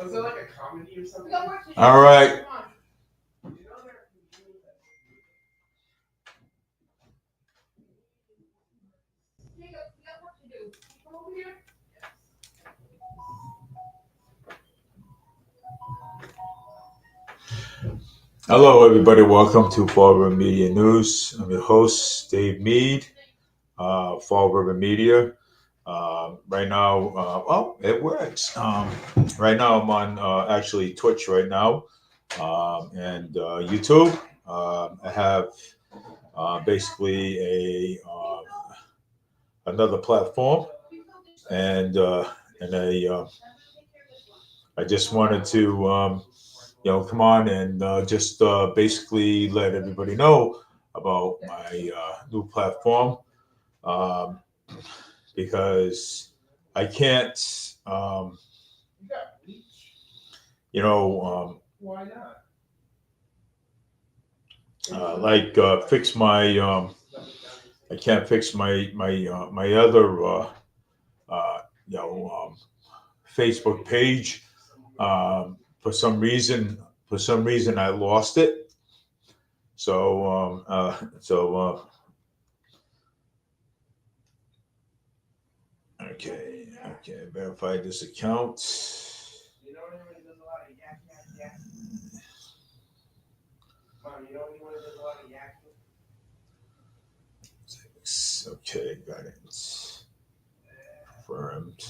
Was it like a comedy or something? All right. Hello, everybody. Welcome to Fall River Media News. I'm your host, Dave Mead, Fall River Media. Right now, it works. Right now, I'm on actually Twitch right now and YouTube. I have basically another platform, and I just wanted to come on and just basically let everybody know about my new platform um, because I can't, you know, Why not? fix my. I can't fix my other uh, you know Facebook page. For some reason, I lost it. Okay, verify this account. You know anyone who does a lot of yak. Mom, you know anyone who does a lot of yakking? Okay, got it. Confirmed.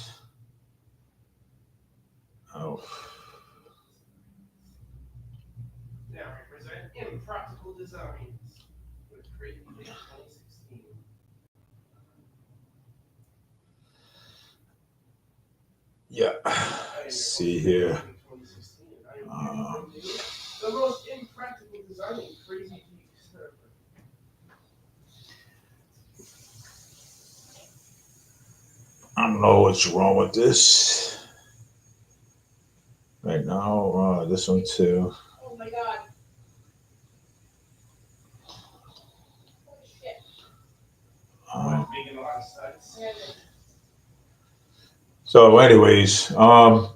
Oh. Now represent Impractical Designs with Crazy Dick 2016. Yeah. Let's see here. The most impractical designing Crazy Dick server. I don't know what's wrong with this. Right now, this one too. Oh my god. Holy shit. Making a lot of sense. So, anyways, I'm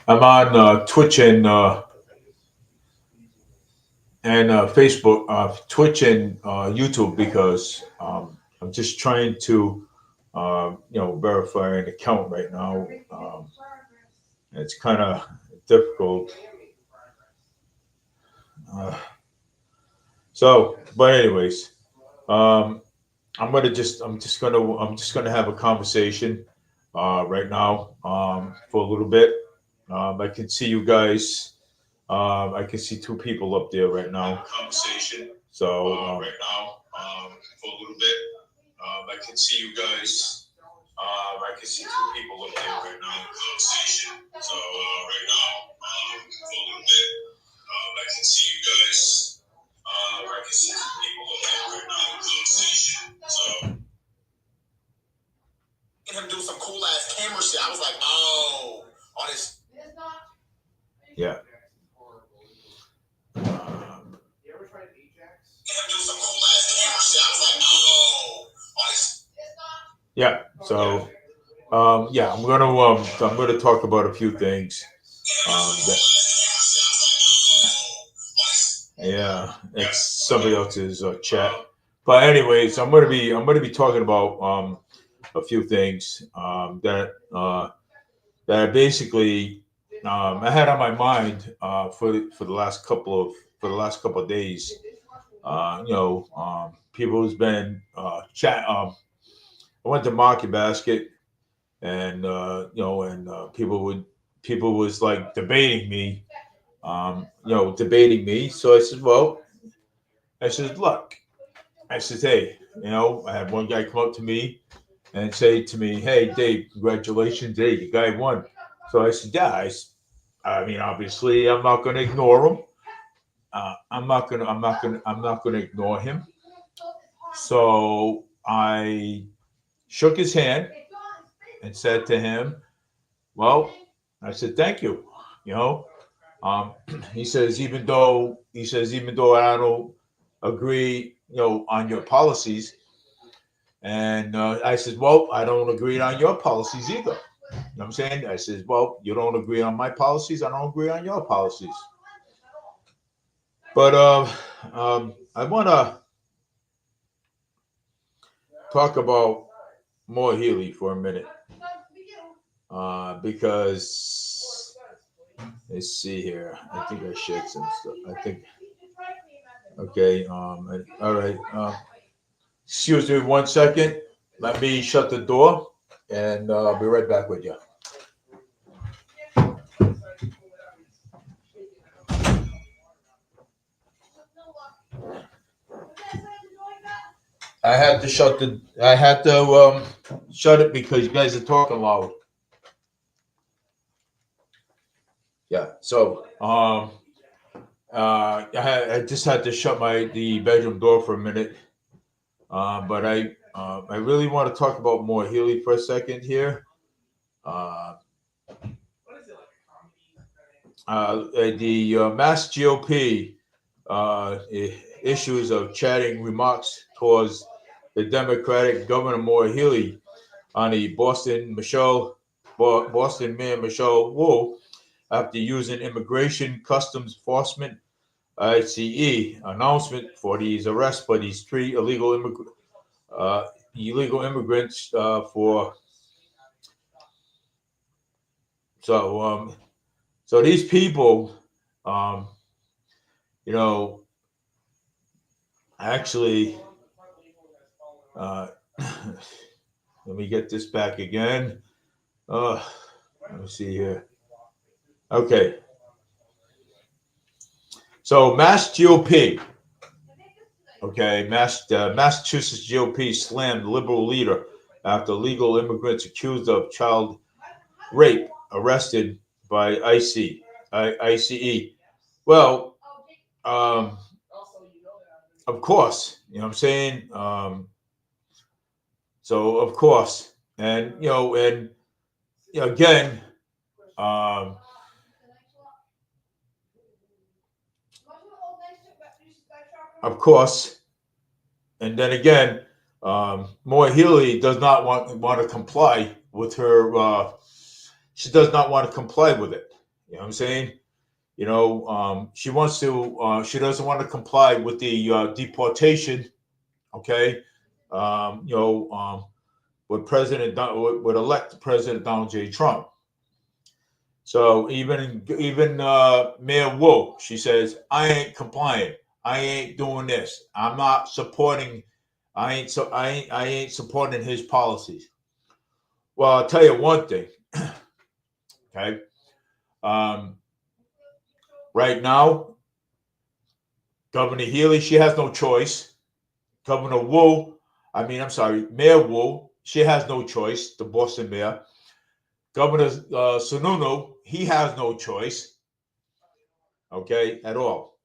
on Twitch and Facebook, Twitch and YouTube because I'm just trying to, verify an account right now. It's kind of difficult. But anyways, I'm just gonna have a conversation right now for a little bit. I can see you guys. I can see two people up there right now. Conversation. So right now, for a little bit, I can see you guys. I can see two people up there right now. Conversation. So right now, for a little bit, I can see you guys. I can see two people up there right now. Conversation. So. Him do some cool ass camera shit. I was like, oh, all this. Yeah. You ever tried Ajax? Him do some cool ass camera shit. I was like, oh, all this. Yeah. So, I'm gonna talk about a few things. It's somebody else's chat. But anyways, I'm gonna be talking about a few things that I basically I had on my mind for the last couple of days. People who's been chat. I went to Market Basket, and people was like debating me. Debating me. So I said, well, look, I said, hey, I had one guy come up to me and say to me, hey, Dave, congratulations, Dave, the guy won. So I said, yeah, I mean, obviously, I'm not going to ignore him. I'm not going to ignore him. So I shook his hand and said to him, well, I said, thank you. He says, even though I don't agree, on your policies, and I said, well, I don't agree on your policies either. know what I'm saying? I says, well, you don't agree on my policies. I don't agree on your policies. But I want to talk about more Healy for a minute because let's see here. I think I shared some stuff. I think okay. All right. Excuse me 1 second. Let me shut the door, and I'll be right back with you. I had to shut it because you guys are talking loud. Yeah. So I just had to shut the bedroom door for a minute. But I really want to talk about more Healy for a second here. Uh, the Mass GOP issues of chatting remarks towards the Democratic Governor Moore Healy on the Boston Mayor Michelle Wu after using Immigration Customs Enforcement ICE announcement for these arrests by these three illegal immigrants for so so these people um, you know actually uh, let me get this back again. Let me see here. Okay. So Mass GOP, okay, Massachusetts GOP slammed liberal leader after legal immigrants accused of child rape arrested by ICE. Well, um, of course, you know what I'm saying. So of course, and again, um, of course, and then again, Moore Healy does not want to comply with her. She does not want to comply with it. You know what I'm saying? She wants to. She doesn't want to comply with the deportation. Okay. Um, you know, um, with elect President Donald J. Trump. So even Mayor Wu, she says, I ain't complying. I ain't doing this. I'm not supporting. I ain't supporting his policies. Well, I'll tell you one thing. Okay. Um, right now, Governor Healy, she has no choice. Governor Wu, I'm sorry, Mayor Wu, she has no choice. The Boston mayor. Governor Sununu, he has no choice. Okay, at all.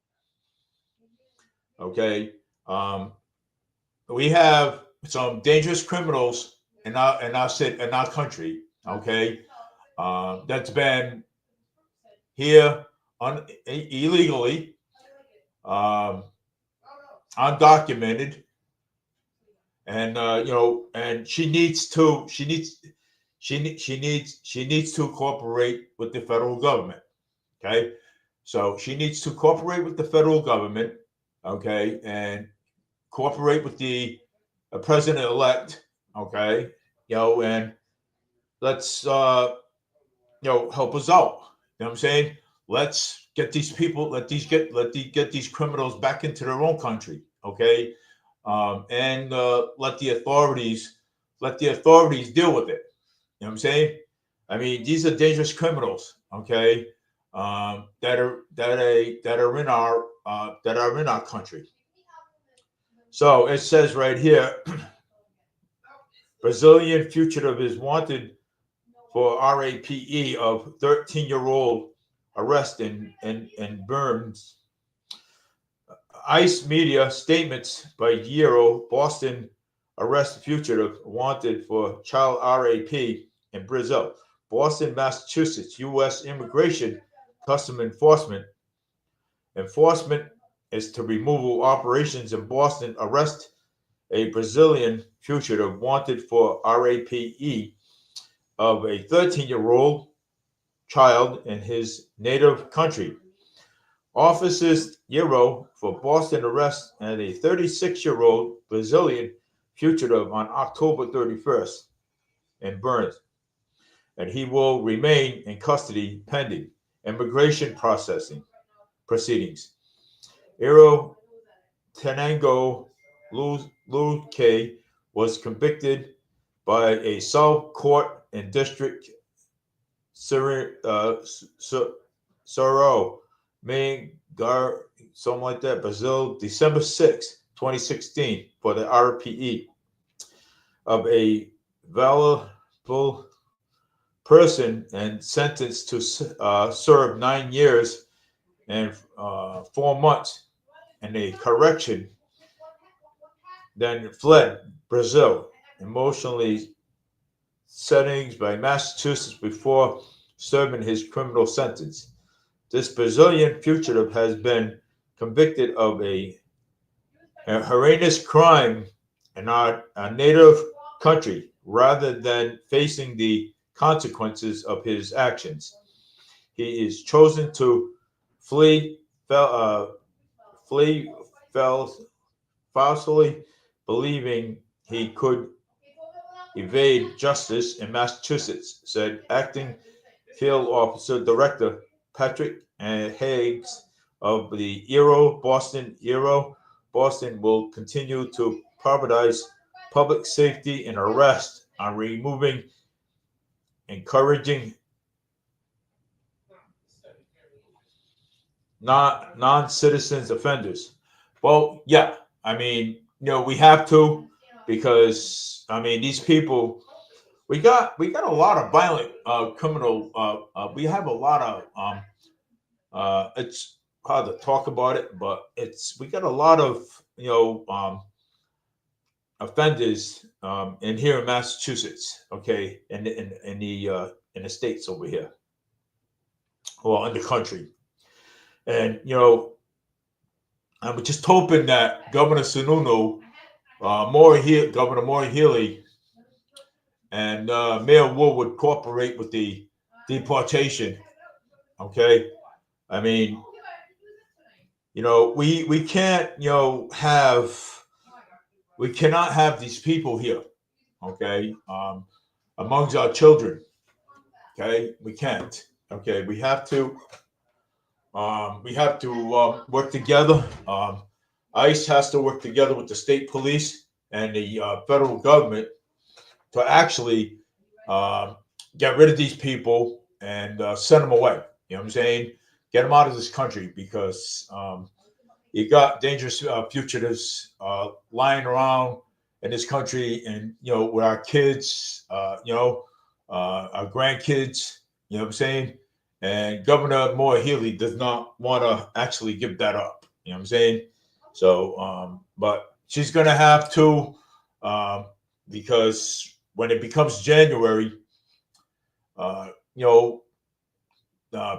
Okay. Um, we have some dangerous criminals in our country. Okay, that's been here illegally, um, undocumented, and and she needs to cooperate with the federal government. Okay, so she needs to cooperate with the federal government. Okay, and cooperate with the president elect. Okay, and let's help us out. You know what I'm saying? Let's get these people, get these criminals back into their own country. Okay, and let the authorities deal with it. You know what I'm saying? These are dangerous criminals. Okay, that are in our country. So it says right here, Brazilian fugitive is wanted for RAPE of 13-year-old arrest in Burns. ICE media statements by Euro Boston arrest fugitive wanted for child RAP in Brazil. Boston, Massachusetts, U.S. Immigration Custom Enforcement is to removal operations in Boston arrest a Brazilian fugitive wanted for RAPE of a 13-year-old child in his native country. Officers Euro for Boston arrest and a 36-year-old Brazilian fugitive on October 31st in Burns, and he will remain in custody pending immigration processing proceedings. Eero Tenango Luke was convicted by a South Court in District Sorrow, Gar, something like that, Brazil, December 6, 2016, for the RPE of a valuable person and sentenced to serve 9 years and 4 months in a correction, then fled Brazil, emotionally settings by Massachusetts before serving his criminal sentence. This Brazilian fugitive has been convicted of a heinous crime in our native country rather than facing the consequences of his actions. He is chosen to flee, falsely believing he could evade justice in Massachusetts, said acting field officer director Patrick Higgs of the Boston will continue to prioritize public safety and arrest on removing encouraging non-citizens offenders. Well, yeah, I mean, we have to, because I mean these people, we got a lot of violent criminal. We have a lot of it's hard to talk about it, but we got a lot of offenders in here in Massachusetts. Okay, in the states over here, or in the country, and I'm just hoping that Governor Sununu, Governor Maura Healey, and Mayor Wood would cooperate with the deportation. Okay, I mean, we can't, we cannot have these people here. Okay, amongst our children. Okay, we can't. Okay, we have to work together. ICE has to work together with the state police and the federal government to actually get rid of these people and send them away. You know what I'm saying? Get them out of this country, because you got dangerous fugitives lying around in this country, and with our kids, our grandkids. You know what I'm saying? And Governor Maura Healey does not want to actually give that up. You know what I'm saying? So, but she's going to have to, because when it becomes January,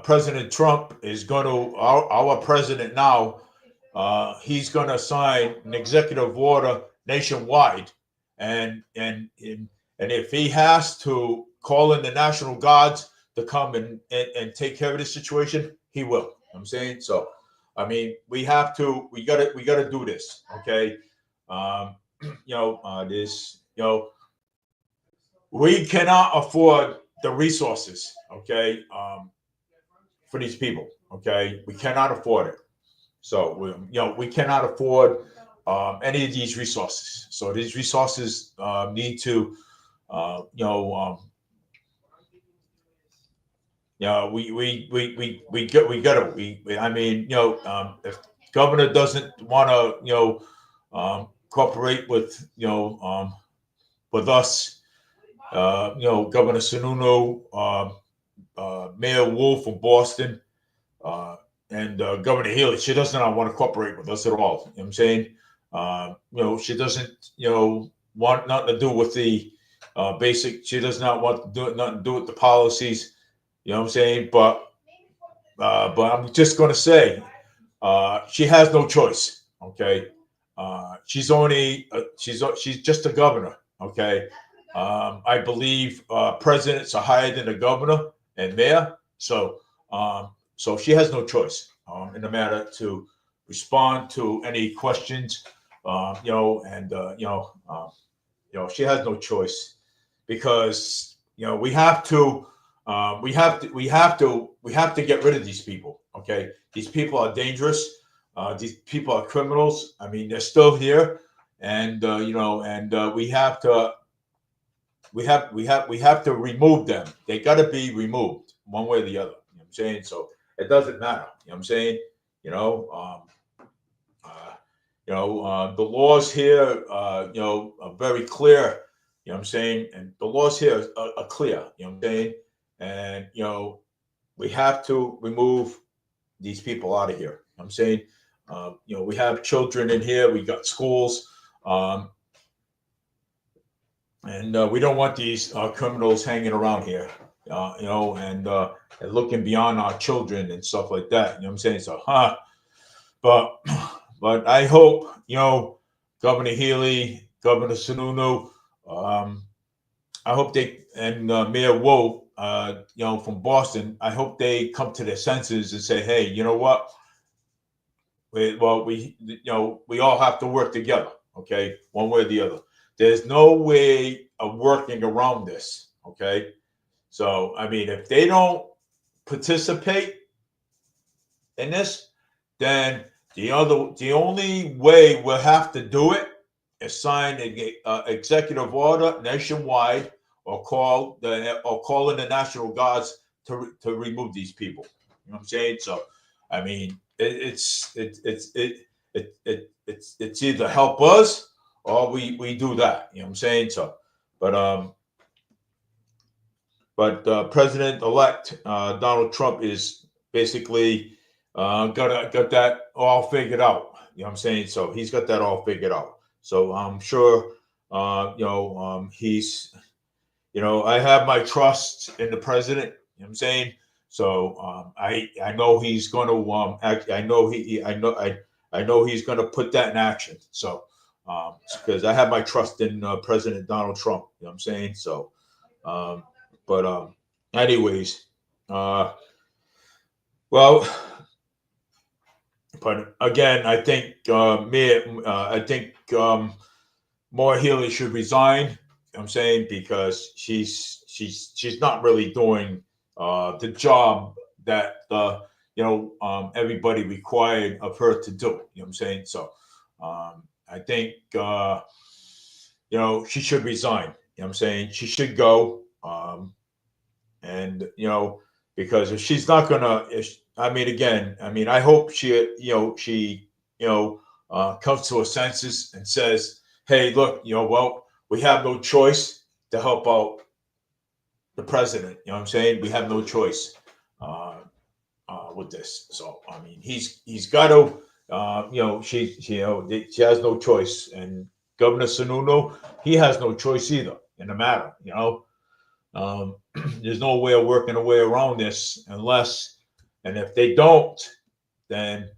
President Trump is going to, our president now, he's going to sign an executive order nationwide, and if he has to call in the National Guards to come and take care of this situation, he will. You know what I'm saying? So, I mean, we gotta do this. Okay. We cannot afford the resources. Okay. For these people. Okay. We cannot afford it. So, we cannot afford any of these resources. So these resources need to, I mean, if governor doesn't want to, cooperate with, with us, Governor Sununu, Mayor Wolf from Boston, and Governor Healey, she does not want to cooperate with us at all. You know what I'm saying? She doesn't, want nothing to do with the basic. She does not want to do nothing to do with the policies. You know what I'm saying? But I'm just going to say, she has no choice. Okay, she's just a governor. Okay, I believe presidents are higher than the governor and mayor. So she has no choice in the matter to respond to any questions. She has no choice because we have to get rid of these people. Okay, these people are dangerous. These people are criminals. I mean, they're still here, and we have to remove them. They got to be removed one way or the other. You know what I'm saying? So it doesn't matter. You know what I'm saying? You know, the laws here, are very clear. You know what I'm saying? And the laws here are clear. You know what I'm saying? And we have to remove these people out of here. You know what I'm saying? We have children in here. We got schools. And we don't want these criminals hanging around here, and looking beyond our children and stuff like that. You know what I'm saying? So, but I hope, Governor Healy, Governor Sununu, I hope they, and Mayor Woe, from Boston, I hope they come to their senses and say, hey, you know what? We all have to work together, okay, one way or the other. There's no way of working around this, okay? So, I mean, if they don't participate in this, then the only way we'll have to do it is sign an executive order nationwide, or call in the National Guards to remove these people. You know what I'm saying? So, I mean, it's either help us or we do that. You know what I'm saying? So, but President-elect Donald Trump is basically got that all figured out. You know what I'm saying? So he's got that all figured out. So I'm sure, he's, I have my trust in the president. You know what I'm saying? So I know he's going to I know he's going to put that in action. So because I have my trust in President Donald Trump. You know what I'm saying? So, but anyways, well. But again, I think Maura Healey should resign. You know what I'm saying, because she's not really doing the job that everybody required of her to do. You know what I'm saying? So I think she should resign. You know what I'm saying? She should go. And because if she's not gonna, I hope she comes to her senses and says, hey, look, we have no choice to help out the president. You know what I'm saying? We have no choice with this. So I mean, he's got to, she has no choice, and Governor Sununu, he has no choice either in the matter. There's no way of working a way around this and if they don't, then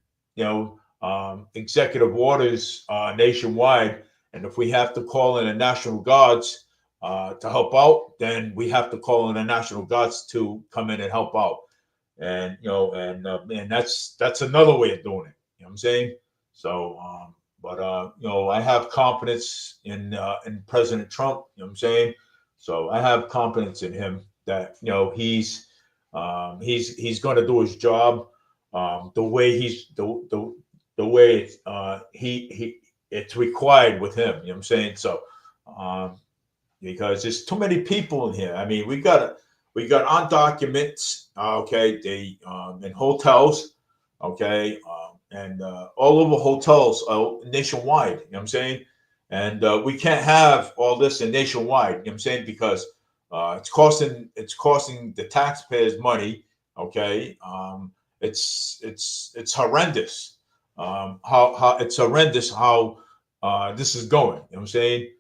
executive orders nationwide, and if we have to call in the National Guards to help out, then we have to call in the National Guards to come in and help out, and that's another way of doing it. You know what I'm saying? So, I have confidence in President Trump. You know what I'm saying? So I have confidence in him that he's going to do his job the way the way it's required with him. You know what I'm saying? So because there's too many people in here. I mean, we got undocumented, okay, they in hotels, okay, and all over hotels nationwide. You know what I'm saying? And we can't have all this in nationwide. You know what I'm saying? Because it's costing the taxpayers money. Okay, it's horrendous. How it's horrendous how this is going. You know what I'm saying?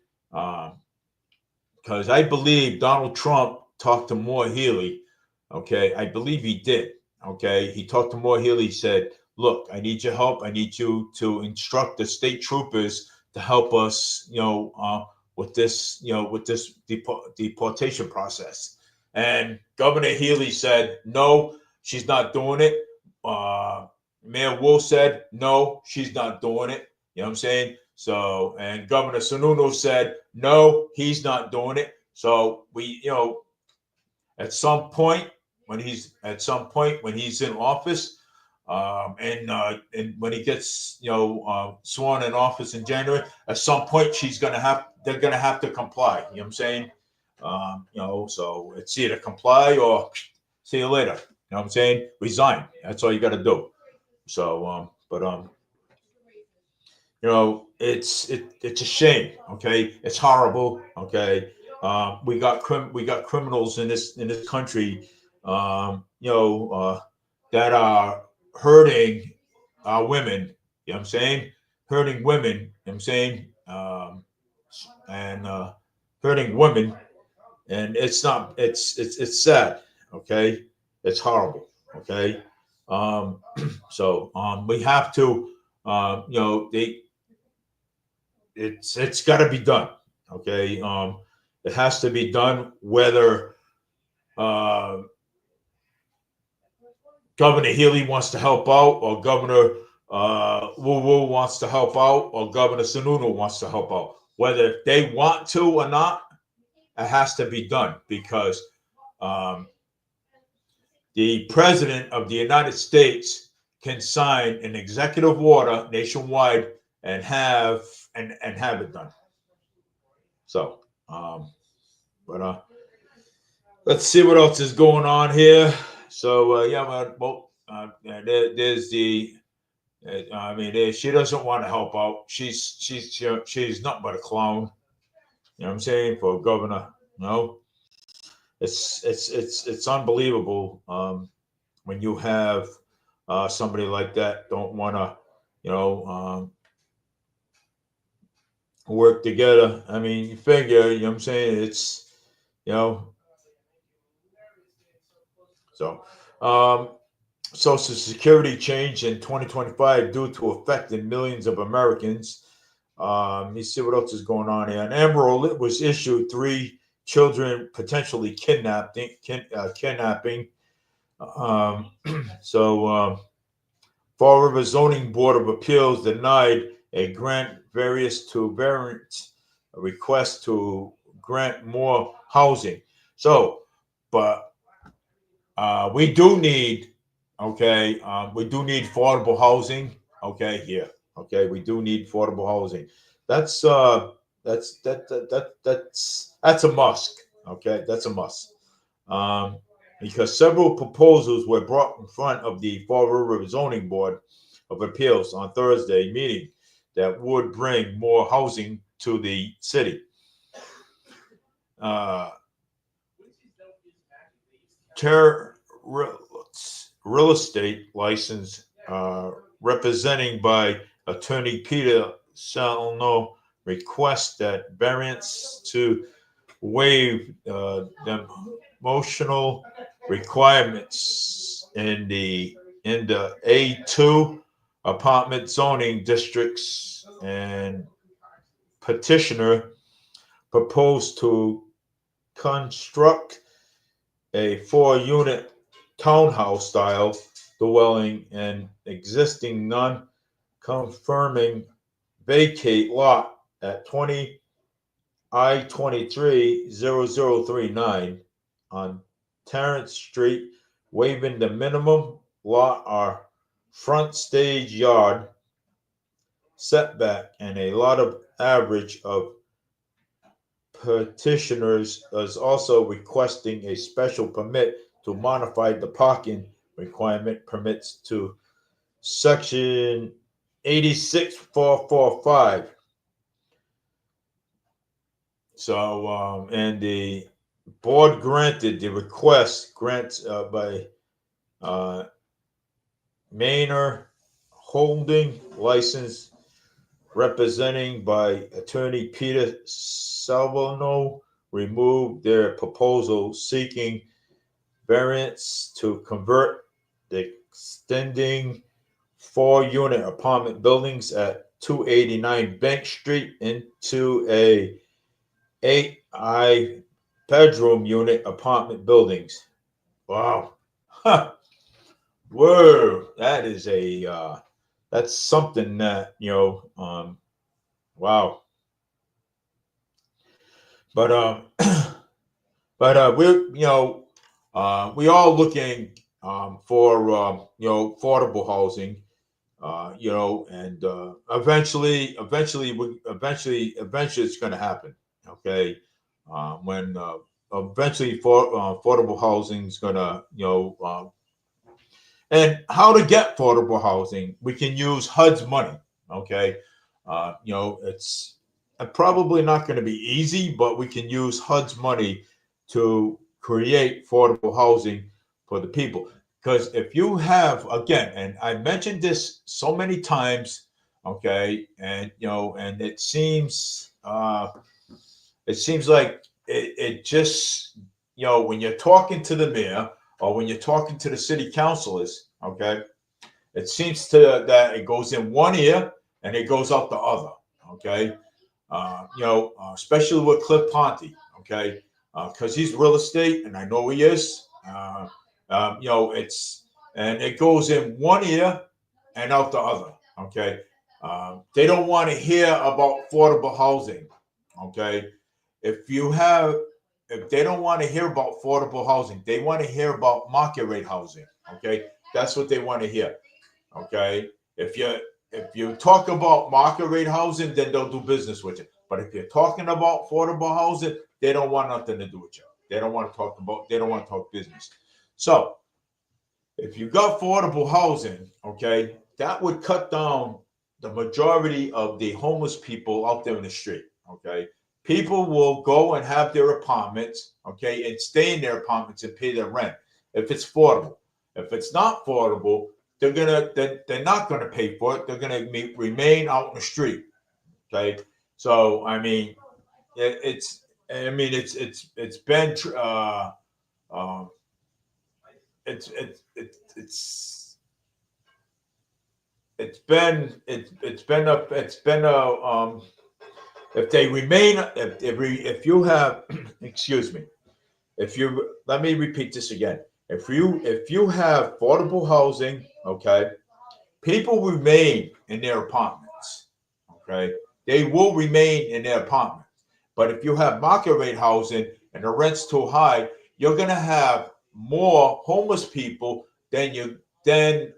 Because I believe Donald Trump talked to Maura Healey. Okay, I believe he did. Okay, he talked to Maura Healey. He said, "Look, I need your help. I need you to instruct the state troopers to help us, with this, with this deportation process. And Governor Healy said, no, she's not doing it. Mayor Wolf said, no, she's not doing it. You know what I'm saying? So, and Governor Sununu said, no, he's not doing it. So we, at some point when he's in office, and when he gets sworn in office in January, at some point they're gonna have to comply. You know what I'm saying? So it's either comply or see you later. You know what I'm saying? Resign. That's all you got to do. So, it's a shame. Okay, it's horrible. Okay, we got criminals in this country, that are hurting our women. You know what I'm saying? Hurting women. You know what I'm saying? And hurting women, and it's not. It's sad. Okay, it's horrible. Okay, so we have to. They it's got to be done. Okay, it has to be done whether uh, Governor Healy wants to help out, or Governor Wu Wu wants to help out, or Governor Sununu wants to help out. Whether they want to or not, it has to be done because um, the president of the United States can sign an executive order nationwide and have it done. So, but let's see what else is going on here. So there's the. She doesn't want to help out. She's nothing but a clown. You know what I'm saying, for governor? It's unbelievable when you have somebody like that don't want to, work together. I mean, you figure, you know what I'm saying? It's, so. Social Security change in 2025 due to affecting millions of Americans. Let me see what else is going on here. An Amber Alert was issued, 3 children potentially kidnapping. Fall River Zoning Board of Appeals denied a variant request to grant more housing. So, but we do need. Okay, we do need affordable housing. Okay, here. Okay, we do need affordable housing. That's that's a must. Okay, that's a must. Because several proposals were brought in front of the Fall River Zoning Board of Appeals on Thursday meeting that would bring more housing to the city. Real estate license representing by attorney Peter Salno requests that variance to waive the emotional requirements in the A2 apartment zoning districts, and petitioner proposed to construct a 4-unit townhouse style dwelling and existing non-conforming vacate lot at 20 I-230039 on Terrence Street, waiving the minimum lot or front stage yard setback and a lot of average of. Petitioners is also requesting a special permit to modify the parking requirement permits to section 86445. So, and the board granted the request grants by Manor Holding license representing by attorney Peter Salvano removed their proposal seeking variance to convert the extending 4-unit apartment buildings at 289 Bank Street into a 8 bedroom unit apartment buildings. Wow. Huh. Whoa. That is that's something that, wow. But we're we all looking for affordable housing, and eventually it's going to happen. Okay, when eventually affordable housing is going to and how to get affordable housing, we can use HUD's money. Okay, it's probably not going to be easy, but we can use HUD's money to create affordable housing for the people. Because if you have, again, and I mentioned this so many times, okay, and and it seems like it just when you're talking to the mayor or when you're talking to the city councilors, okay, it seems to that it goes in one ear and it goes out the other. Okay, especially with Cliff Ponte. Okay, because he's real estate and I know he is. It's and it goes in one ear and out the other. Okay, they don't want to hear about affordable housing. Okay, if you have if they don't want to hear about affordable housing, they want to hear about market rate housing. Okay, that's what they want to hear. Okay, if you talk about market rate housing, then they'll do business with you. But if you're talking about affordable housing, they don't want nothing to do with you. They don't want to talk about. They don't want to talk business. So if you got affordable housing, okay, that would cut down the majority of the homeless people out there in the street. Okay, people will go and have their apartments, okay, and stay in their apartments and pay their rent if it's affordable. If it's not affordable, they're not gonna pay for it. They're gonna remain out in the street. Okay, so I mean, it's been um, it's it's been a if they remain if you have excuse me, if you let me repeat this again, if you have affordable housing, okay, people remain in their apartments. Okay, they will remain in their apartments. But if you have market rate housing and the rent's too high, you're gonna have more homeless people than you're gonna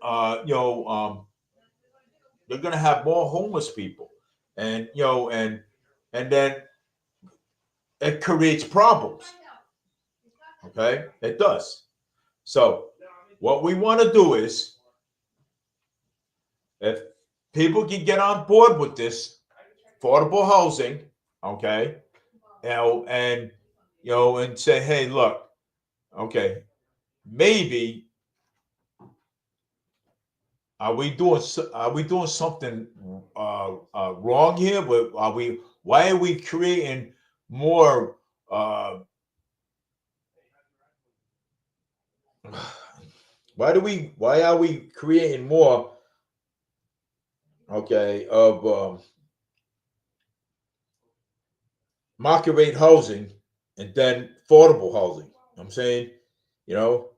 have more homeless people, and and then it creates problems. Okay, it does. So what we want to do is, if people can get on board with this affordable housing, okay, and and say, hey, look, okay, maybe are we doing something wrong here? Why are we creating more? Why are we creating more? Okay, of market rate housing and then affordable housing. I'm saying, you know,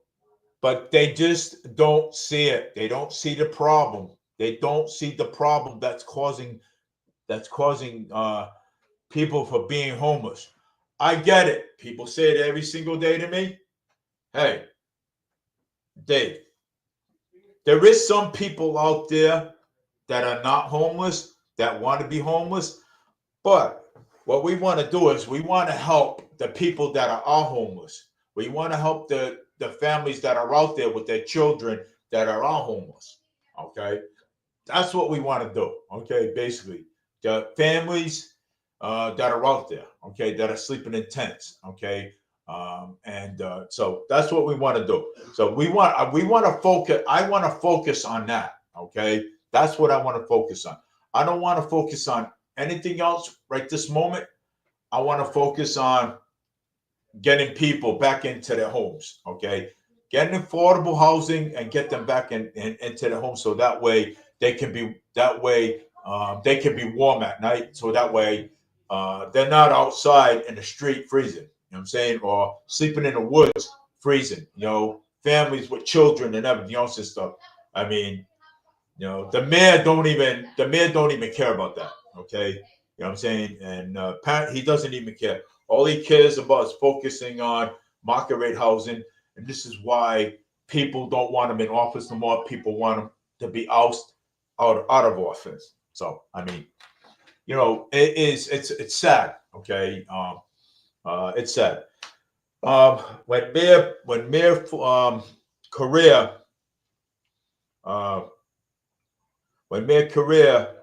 but they just don't see it. They don't see the problem. They don't see the problem that's causing people for being homeless. I get it. People say it every single day to me. Hey, Dave, there is some people out there that are not homeless that want to be homeless, but what we want to do is we want to help the people that are homeless. We want to help the families that are out there with their children that are all homeless. Okay, that's what we want to do. Okay, basically, the families that are out there. Okay, that are sleeping in tents. Okay, and so that's what we want to do. So we want to focus. I want to focus on that. Okay, that's what I want to focus on. I don't want to focus on anything else right this moment. I want to focus on getting people back into their homes. Okay, getting affordable housing and get them back into their homes, so that way they can be warm at night. So that way they're not outside in the street freezing. You know what I'm saying? Or sleeping in the woods freezing. You know, families with children and everything else and stuff. I mean, you know, the mayor don't even care about that. Okay, you know what I'm saying? And he doesn't even care. All he cares about is focusing on market rate housing, and this is why people don't want him in office no more. People want him to be ousted out of office. So I mean, you know, it's sad. Okay, it's sad. When Mayor Correa, uh, when Mayor Correa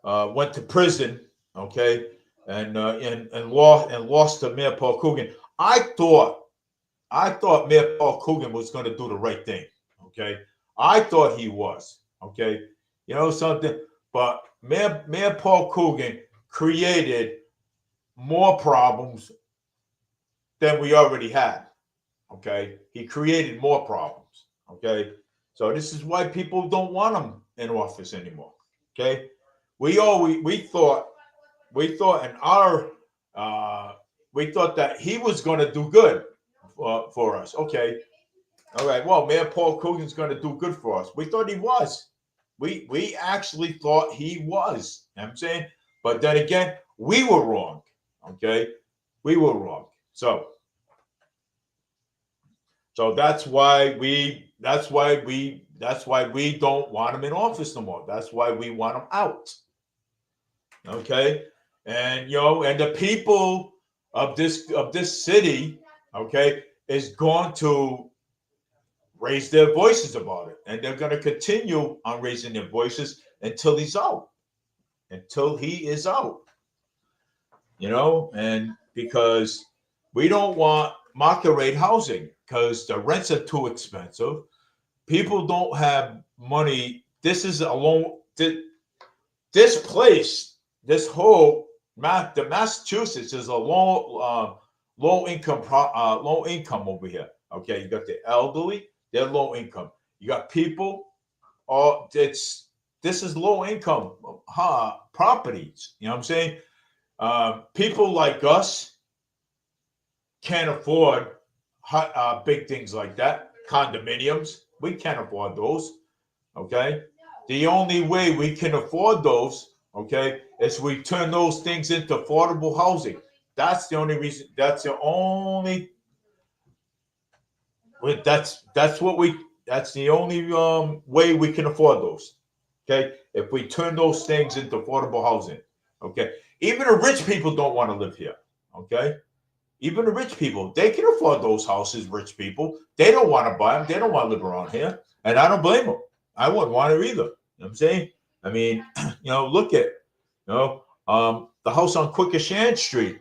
went to prison, okay, and lost to Mayor Paul Coogan, I thought Mayor Paul Coogan was going to do the right thing. Okay, I thought he was. Okay, you know something, but Mayor Paul Coogan created more problems than we already had. Okay, he created more problems. Okay, so this is why people don't want him in office anymore. Okay, we thought in our we thought that he was going to do good for us. Okay, all right. Well, Mayor Paul Coogan's going to do good for us. We thought he was. We actually thought he was. You know what I'm saying, but then again, we were wrong. Okay, we were wrong. So that's why we don't want him in office no more. That's why we want him out. Okay, and you know, and the people of this city, okay, is going to raise their voices about it, and they're going to continue on raising their voices until he's out, until he is out. You know, and because we don't want market rate housing because the rents are too expensive. People don't have money. This is a low. This place, this whole the Massachusetts is a low income over here. Okay, you got the elderly, they're low income. You got people, this is low income properties. You know what I'm saying? People like us can't afford big things like that. Condominiums, we can't afford those. Okay, the only way we can afford those, okay, is we turn those things into affordable housing. That's the only reason. That's the only. That's what we. That's the only way we can afford those. Okay, if we turn those things into affordable housing. Okay, even the rich people don't want to live here. Okay, even the rich people, they can afford those houses. Rich people, they don't want to buy them. They don't want to live around here, and I don't blame them. I wouldn't want to either. You know what I'm saying? I mean, you know, look at, the house on Quikasham Street.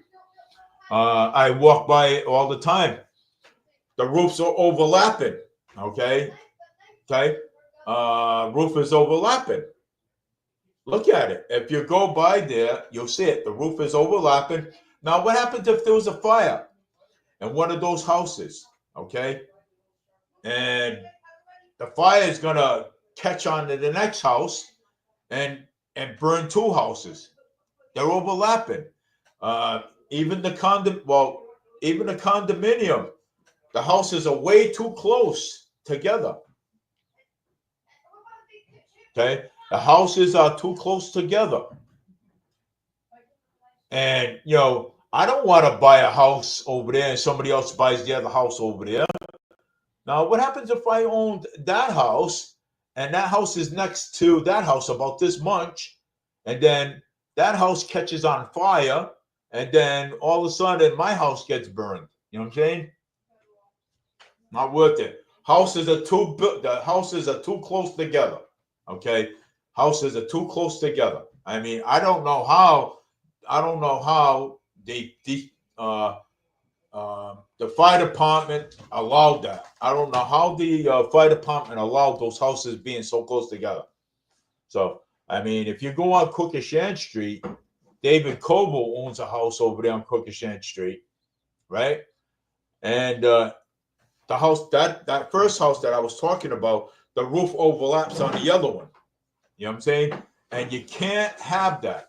I walk by it all the time. The roofs are overlapping. Okay, roof is overlapping. Look at it. If you go by there, you'll see it. The roof is overlapping. Now, what happens if there was a fire in one of those houses? Okay, and the fire is gonna catch on to the next house and burn two houses. They're overlapping. Even the condominium, the houses are way too close together. Okay, the houses are too close together, and you know, I don't want to buy a house over there and somebody else buys the other house over there. Now, what happens if I owned that house and that house is next to that house about this much, and then that house catches on fire, and then all of a sudden my house gets burned? You know what I'm saying? Not worth it. The houses are too close together. Okay, houses are too close together. I mean, I don't know how. The fire department allowed that. I don't know how the fire department allowed those houses being so close together. So, I mean, if you go on Quikasham Street, David Coble owns a house over there on Quikasham Street, right? And the house that first house that I was talking about, the roof overlaps on the other one. You know what I'm saying? And you can't have that.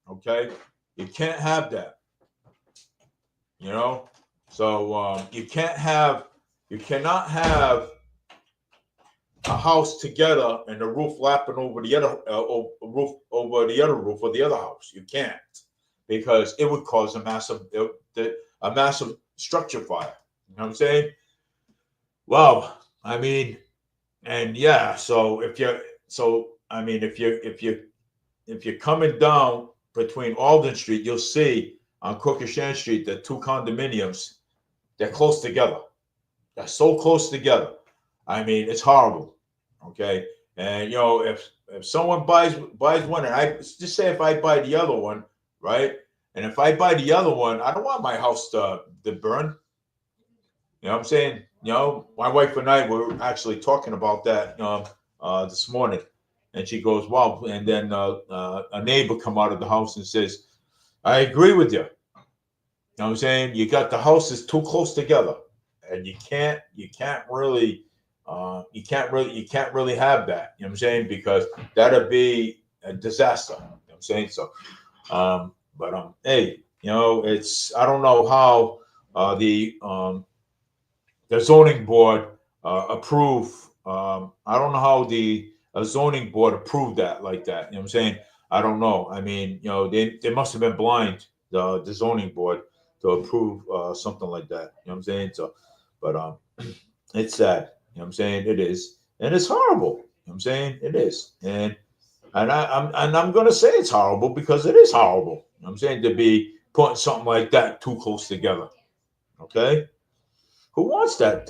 Okay, You can't have that. You know, so you cannot have a house together and the roof lapping over the other roof over the other roof of the other house. You can't, because it would cause a massive structure fire. You know what I'm saying? Well, I mean, and yeah. So if you're coming down between Alden Street, you'll see on Crookshank Street the two condominiums. They're close together. They're so close together. I mean, it's horrible. Okay, and if someone buys one, and I just say if I buy the other one, right? And if I buy the other one, I don't want my house to burn. You know what I'm saying? My wife and I were actually talking about that this morning, and she goes, "Wow!" And then a neighbor come out of the house and says, "I agree with you." You know what I'm saying? You got the houses too close together, and you can't really have that. You know what I'm saying? Because that'd be a disaster. You know what I'm saying? So, but hey, it's I don't know how the zoning board approve. I don't know how the zoning board approved that like that. You know what I'm saying? I don't know. I mean, they must have been blind, the zoning board, to approve something like that. You know what I'm saying? So, but it's sad. You know what I'm saying? It is, and it's horrible. You know what I'm saying? It is, and I'm gonna say it's horrible because it is horrible. You know what I'm saying, to be putting something like that too close together. Okay. Who wants that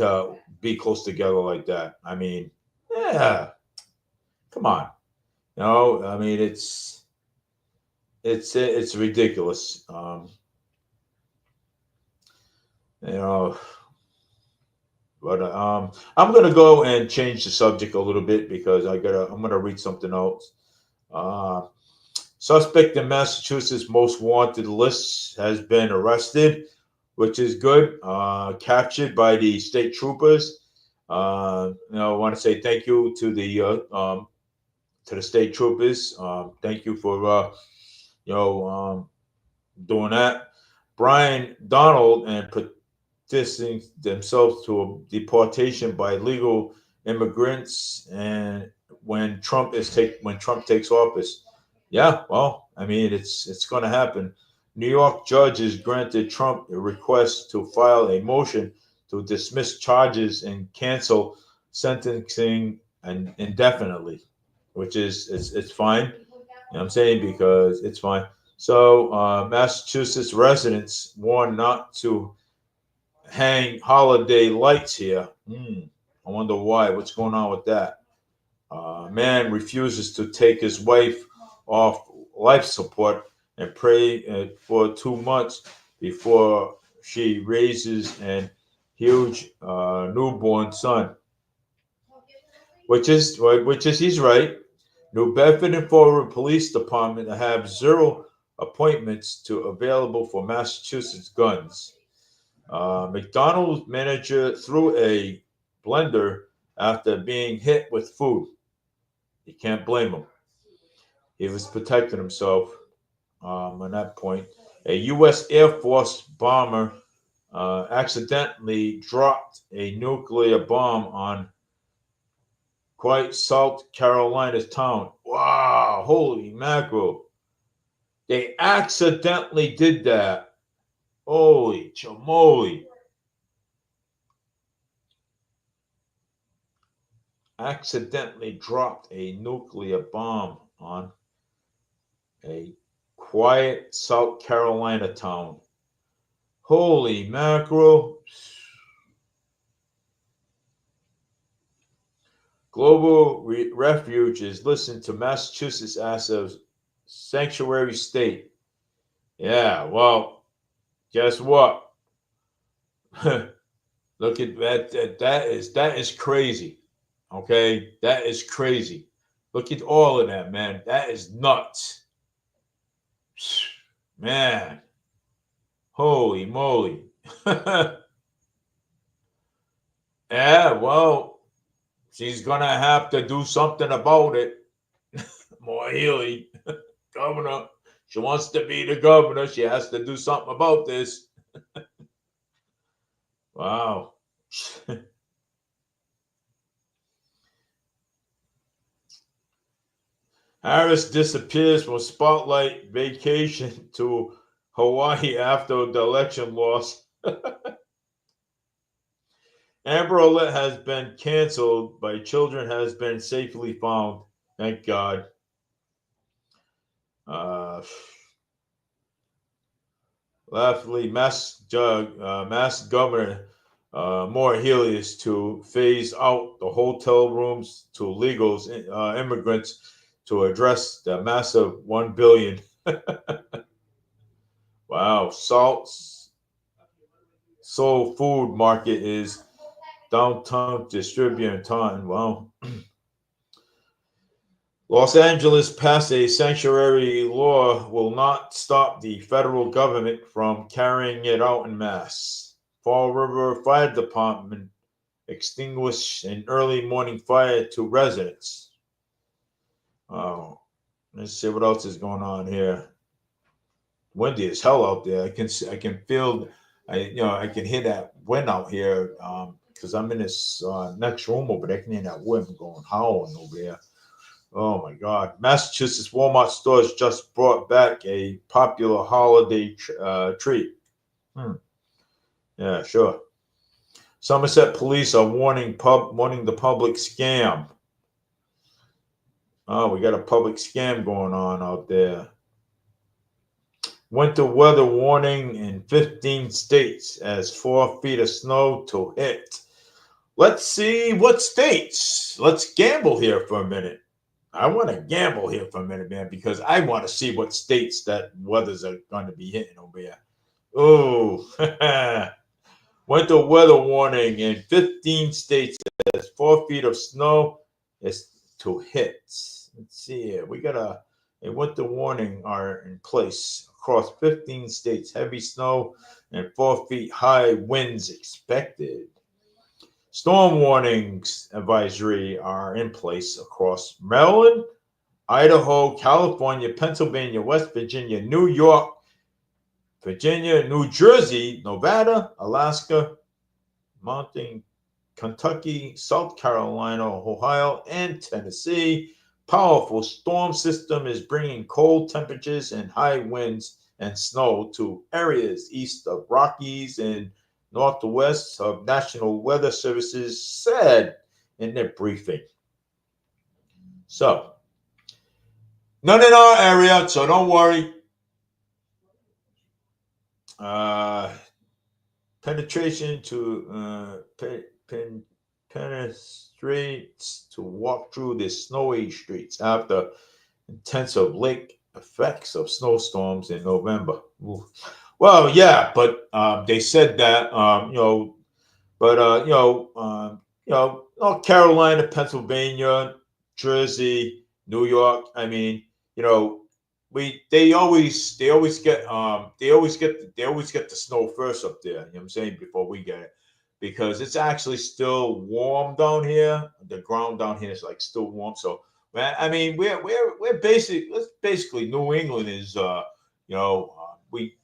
be close together like that? I mean, yeah, come on. I mean, it's ridiculous. You know, but I'm gonna go and change the subject a little bit because I'm gonna read something else. Uh, Suspect in Massachusetts most wanted list has been arrested, which is good. Captured by the state troopers. I want to say thank you to the state troopers. Thank you for doing that. Brian Donald and petitioning themselves to a deportation by legal immigrants, and when Trump takes office. Yeah, well, I mean, it's going to happen. New York judges granted Trump a request to file a motion to dismiss charges and cancel sentencing and indefinitely, which is it's fine. You know what I'm saying, because it's fine. So Massachusetts residents warned not to hang holiday lights here. I wonder why. What's going on with that? Man refuses to take his wife off life support and pray for 2 months before she raises an huge newborn son. Which is he's right. New Bedford and Fall Police Department have zero appointments to available for Massachusetts guns. McDonald's manager threw a blender after being hit with food. You can't blame him. He was protecting himself on that point. A U.S. Air Force bomber accidentally dropped a nuclear bomb on quite South Carolina's town. Wow, holy mackerel. They accidentally did that. Holy chamoly. Accidentally dropped a nuclear bomb on a quiet South Carolina town. Holy mackerel. Global Refuge is listed to Massachusetts as a sanctuary state. Yeah, well, guess what? Look at that. That is crazy. Okay, that is crazy. Look at all of that, man. That is nuts. Man, holy moly. Yeah, well, she's gonna have to do something about it. More Healy, Governor, She wants to be the governor. She has to do something about this. Wow. Harris disappears from spotlight vacation to Hawaii after the election loss. Amber Alert has been canceled, but children has been safely found. Thank God. Uh, Lastly, Mass Governor Moore Helios to phase out the hotel rooms to legals immigrants to address the massive $1 billion. Wow, Soul Food Market is downtown distributing ton. Wow. Los Angeles passed a sanctuary law will not stop the federal government from carrying it out in mass. Fall River Fire Department extinguished an early morning fire to residents. Oh, let's see what else is going on here. Windy as hell out there. I can feel, I can hear that wind out here because I'm in this next room over there. I can hear that wind going howling over there. Oh my God. Massachusetts Walmart stores just brought back a popular holiday treat. Yeah, sure. Somerset police are warning the public scam. Oh, we got a public scam going on out there. Winter weather warning in 15 states as 4 feet of snow to hit. Let's see what states. Let's gamble here for a minute. I want to gamble here for a minute, man, because I want to see what states that weathers are going to be hitting over here. Oh, winter weather warning in 15 states as 4 feet of snow is to hit. Let's see here. We got a winter warning are in place across 15 states. Heavy snow and 4 feet high winds expected. Storm warnings advisory are in place across Maryland, Idaho, California, Pennsylvania, West Virginia, New York, Virginia, New Jersey, Nevada, Alaska, Mountain, Kentucky, South Carolina, Ohio, and Tennessee. Powerful storm system is bringing cold temperatures and high winds and snow to areas east of Rockies and northwest of National Weather Services said in their briefing. So, none in our area, so don't worry. Penetration to penetrates to walk through the snowy streets after intensive lake effects of snowstorms in November. Ooh. Well, yeah, but they said that North Carolina, Pennsylvania, Jersey, New York. I mean, they always get the snow first up there. You know what I'm saying, before we get it, because it's actually still warm down here. The ground down here is like still warm. So, man, I mean, we're basically New England is we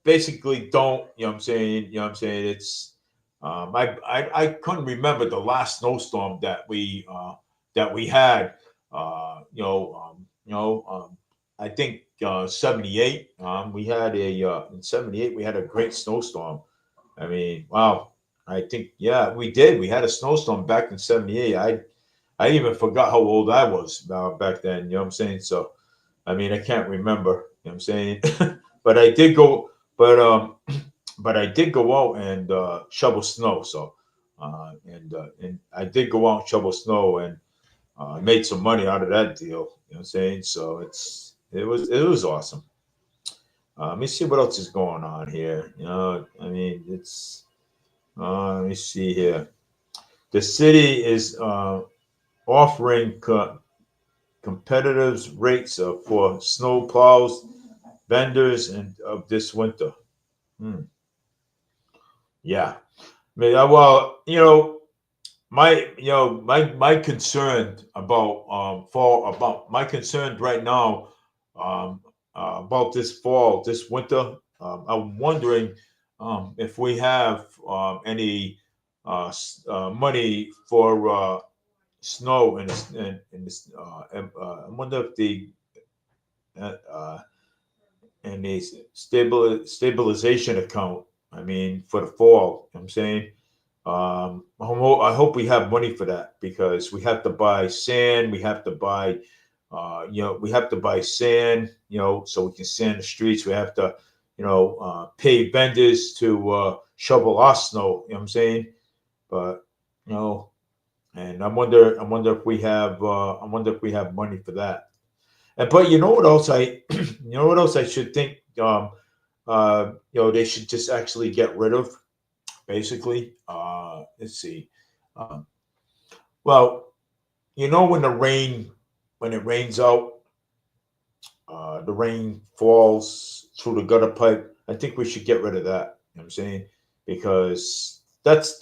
basically don't, it's I couldn't remember the last snowstorm that we had. I think 78. We had in 78 we had a great snowstorm. I mean, wow. I think, yeah, we did. We had a snowstorm back in 78. I even forgot how old I was back then, you know what I'm saying? So, I mean, I can't remember, you know what I'm saying? But I did go, but I did go out and shovel snow. So, and I did go out and shovel snow and made some money out of that deal. You know what I'm saying? So it was awesome. Let me see what else is going on here. I mean, it's let me see here. The city is offering competitive rates for snow plows, vendors, and of this winter. Yeah. I mean, well, my concern about fall about my concern right now, about this fall, this winter. I'm wondering if we have any money for snow in this. I wonder if the uh, and a stabilization account. I mean, for the fall. I'm saying. I hope we have money for that because we have to buy sand. We have to buy, we have to buy sand. So we can sand the streets. We have to, pay vendors to shovel our snow. You know what I'm saying? But you know, and I wonder if we have, I wonder if we have money for that. And but you know what else you know what else I should think. They should just actually get rid of basically. Let's see. Um, well, when it rains out, the rain falls through the gutter pipe. I think we should get rid of that. You know what I'm saying? Because that's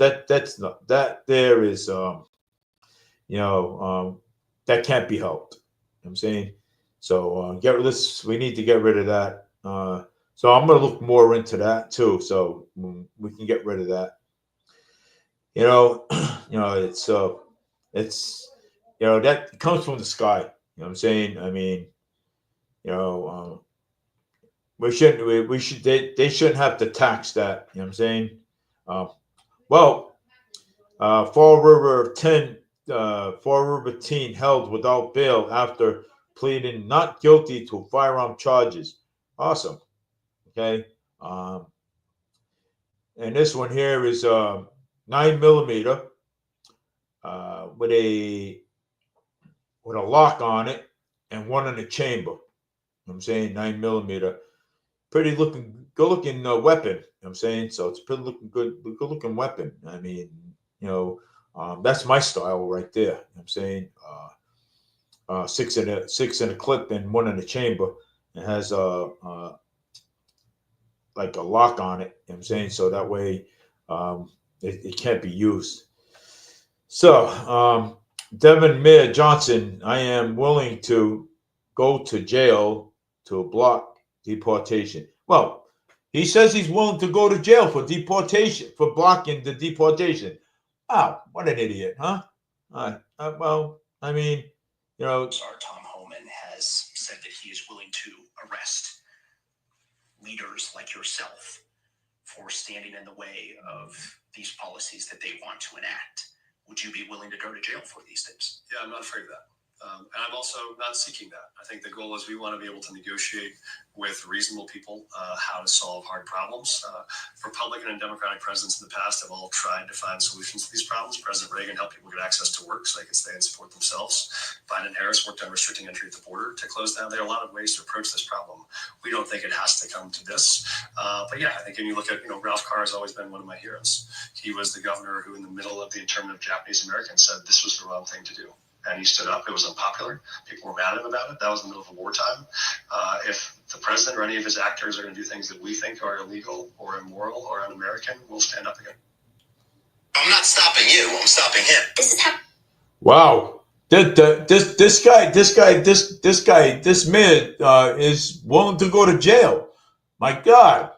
not that there is you know that can't be helped. You know what I'm saying? So get this. We need to get rid of that. So I'm gonna look more into that too. So we can get rid of that. You know, it's that comes from the sky. You know what I'm saying? I mean, you know, we should they shouldn't have to tax that. You know what I'm saying? Um, well, Fall River teen held without bail after pleading not guilty to firearm charges. Awesome. Okay. Um, and this one here is 9 millimeter with a lock on it and one in the chamber. You know what I'm saying 9 millimeter, pretty good looking weapon. You know what I'm saying, so it's pretty looking good looking weapon. I mean, that's my style right there. You know what I'm saying, six in a clip and one in the chamber. It has like a lock on it. You know what I'm saying, so that way it can't be used. So, Devin Mayer Johnson, I am willing to go to jail to block deportation. Well, he says he's willing to go to jail for deportation, for blocking the deportation. Oh, what an idiot, huh? Well, I mean, Tom Homan has said that he is willing to arrest leaders like yourself for standing in the way of these policies that they want to enact. Would you be willing to go to jail for these things? Yeah, I'm not afraid of that. And I'm also not seeking that. I think the goal is we want to be able to negotiate with reasonable people how to solve hard problems. Republican and Democratic presidents in the past have all tried to find solutions to these problems. President Reagan helped people get access to work so they could stay and support themselves. Biden and Harris worked on restricting entry at the border to close down. There are a lot of ways to approach this problem. We don't think it has to come to this. But yeah, I think when you look at, Ralph Carr has always been one of my heroes. He was the governor who in the middle of the internment of Japanese Americans said this was the wrong thing to do. And he stood up. It was unpopular. People were mad at him about it. That was in the middle of a wartime. If the president or any of his actors are going to do things that we think are illegal or immoral or un-American, we'll stand up again. I'm not stopping you. I'm stopping him. This is how. wow. This man is willing to go to jail. My God.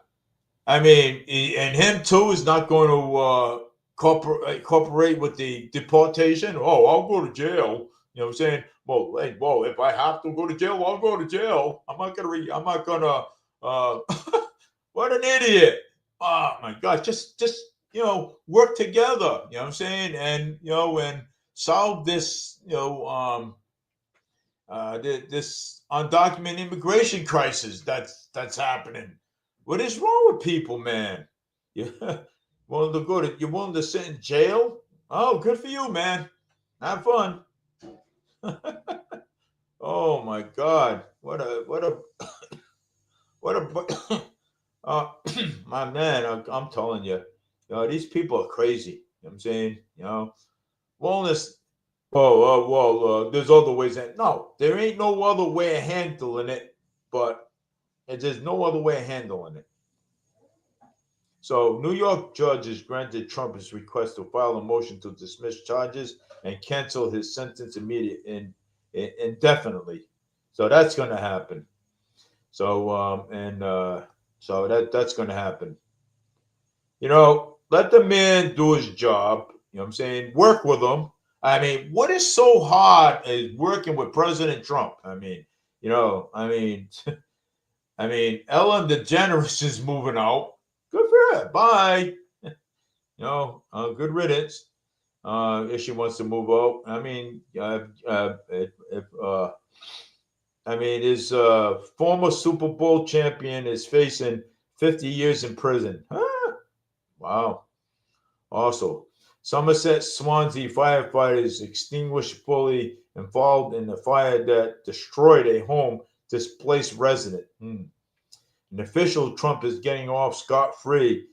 I mean, and him too is not going to cooperate with the deportation. Oh, I'll go to jail. You know what I'm saying? Well, hey, well, if I have to go to jail, I'll go to jail. I'm not gonna. What an idiot! Oh my God! Just work together. You know what I'm saying? And and solve this. This undocumented immigration crisis that's happening. What is wrong with people, man? You you're willing to sit in jail? Oh, good for you, man. Have fun. Oh my God. What a my man, I'm telling you, these people are crazy. You know what I'm saying? Wellness. Well, there's other ways that no, there ain't no other way of handling it, but there's no other way of handling it. So, New York judges granted Trump his request to file a motion to dismiss charges and cancel his sentence indefinitely. So that's going to happen. So so that's going to happen. Let the man do his job. You know what I'm saying? Work with him. I mean, what is so hard is working with President Trump? I mean, I mean, Ellen DeGeneres is moving out. Good for her. Bye. Good riddance. If she wants to move out, his former Super Bowl champion is facing 50 years in prison. Huh? Wow. Also, Somerset Swansea firefighters extinguished fully involved in the fire that destroyed a home displaced resident. An official Trump is getting off scot-free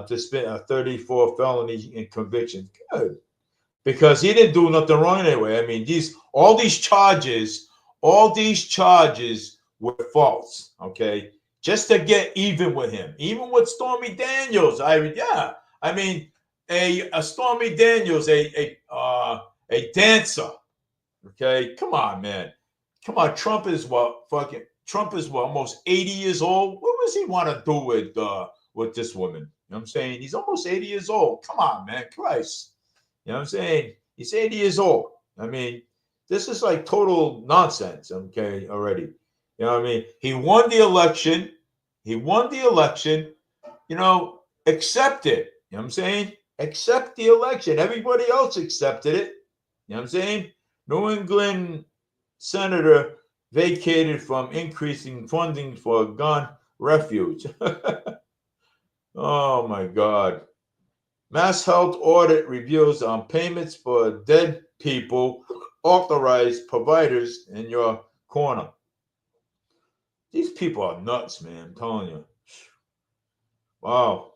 despite a 34 felony in conviction. Good. Because he didn't do nothing wrong anyway. I mean, all these charges were false. Okay, just to get even with him, even with Stormy Daniels. I mean, a Stormy Daniels, a dancer. Okay, come on, man, come on. Trump is what, almost 80 years old. What does he want to do with this woman? You know what I'm saying? He's almost 80 years old. Come on, man, Christ. You know what I'm saying? He's 80 years old. I mean, this is like total nonsense, okay, already. You know what I mean? He won the election. Accept it. You know what I'm saying? Accept the election. Everybody else accepted it. You know what I'm saying? New England senator vacated from increasing funding for gun refuge. Oh, my God. Mass health audit reveals on payments for dead people, authorized providers in your corner. These people are nuts, man. I'm telling you. Wow.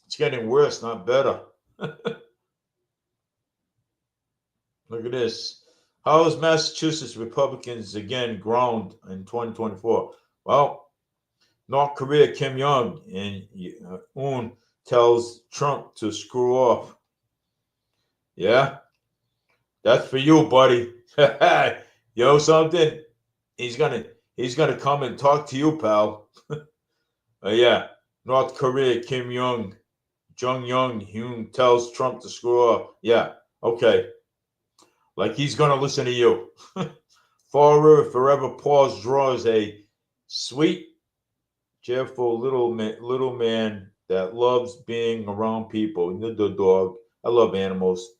It's getting worse, not better. Look at this. How is Massachusetts Republicans again ground in 2024? Well, North Korea Kim Jong Un tells Trump to screw off. Yeah, that's for you, buddy. Something. He's gonna come and talk to you, pal. Yeah, North Korea Kim Jong Un tells Trump to screw off. Yeah, okay. Like he's gonna listen to you. Forever Paws draws a sweet, cheerful little man that loves being around people. The dog. I love animals.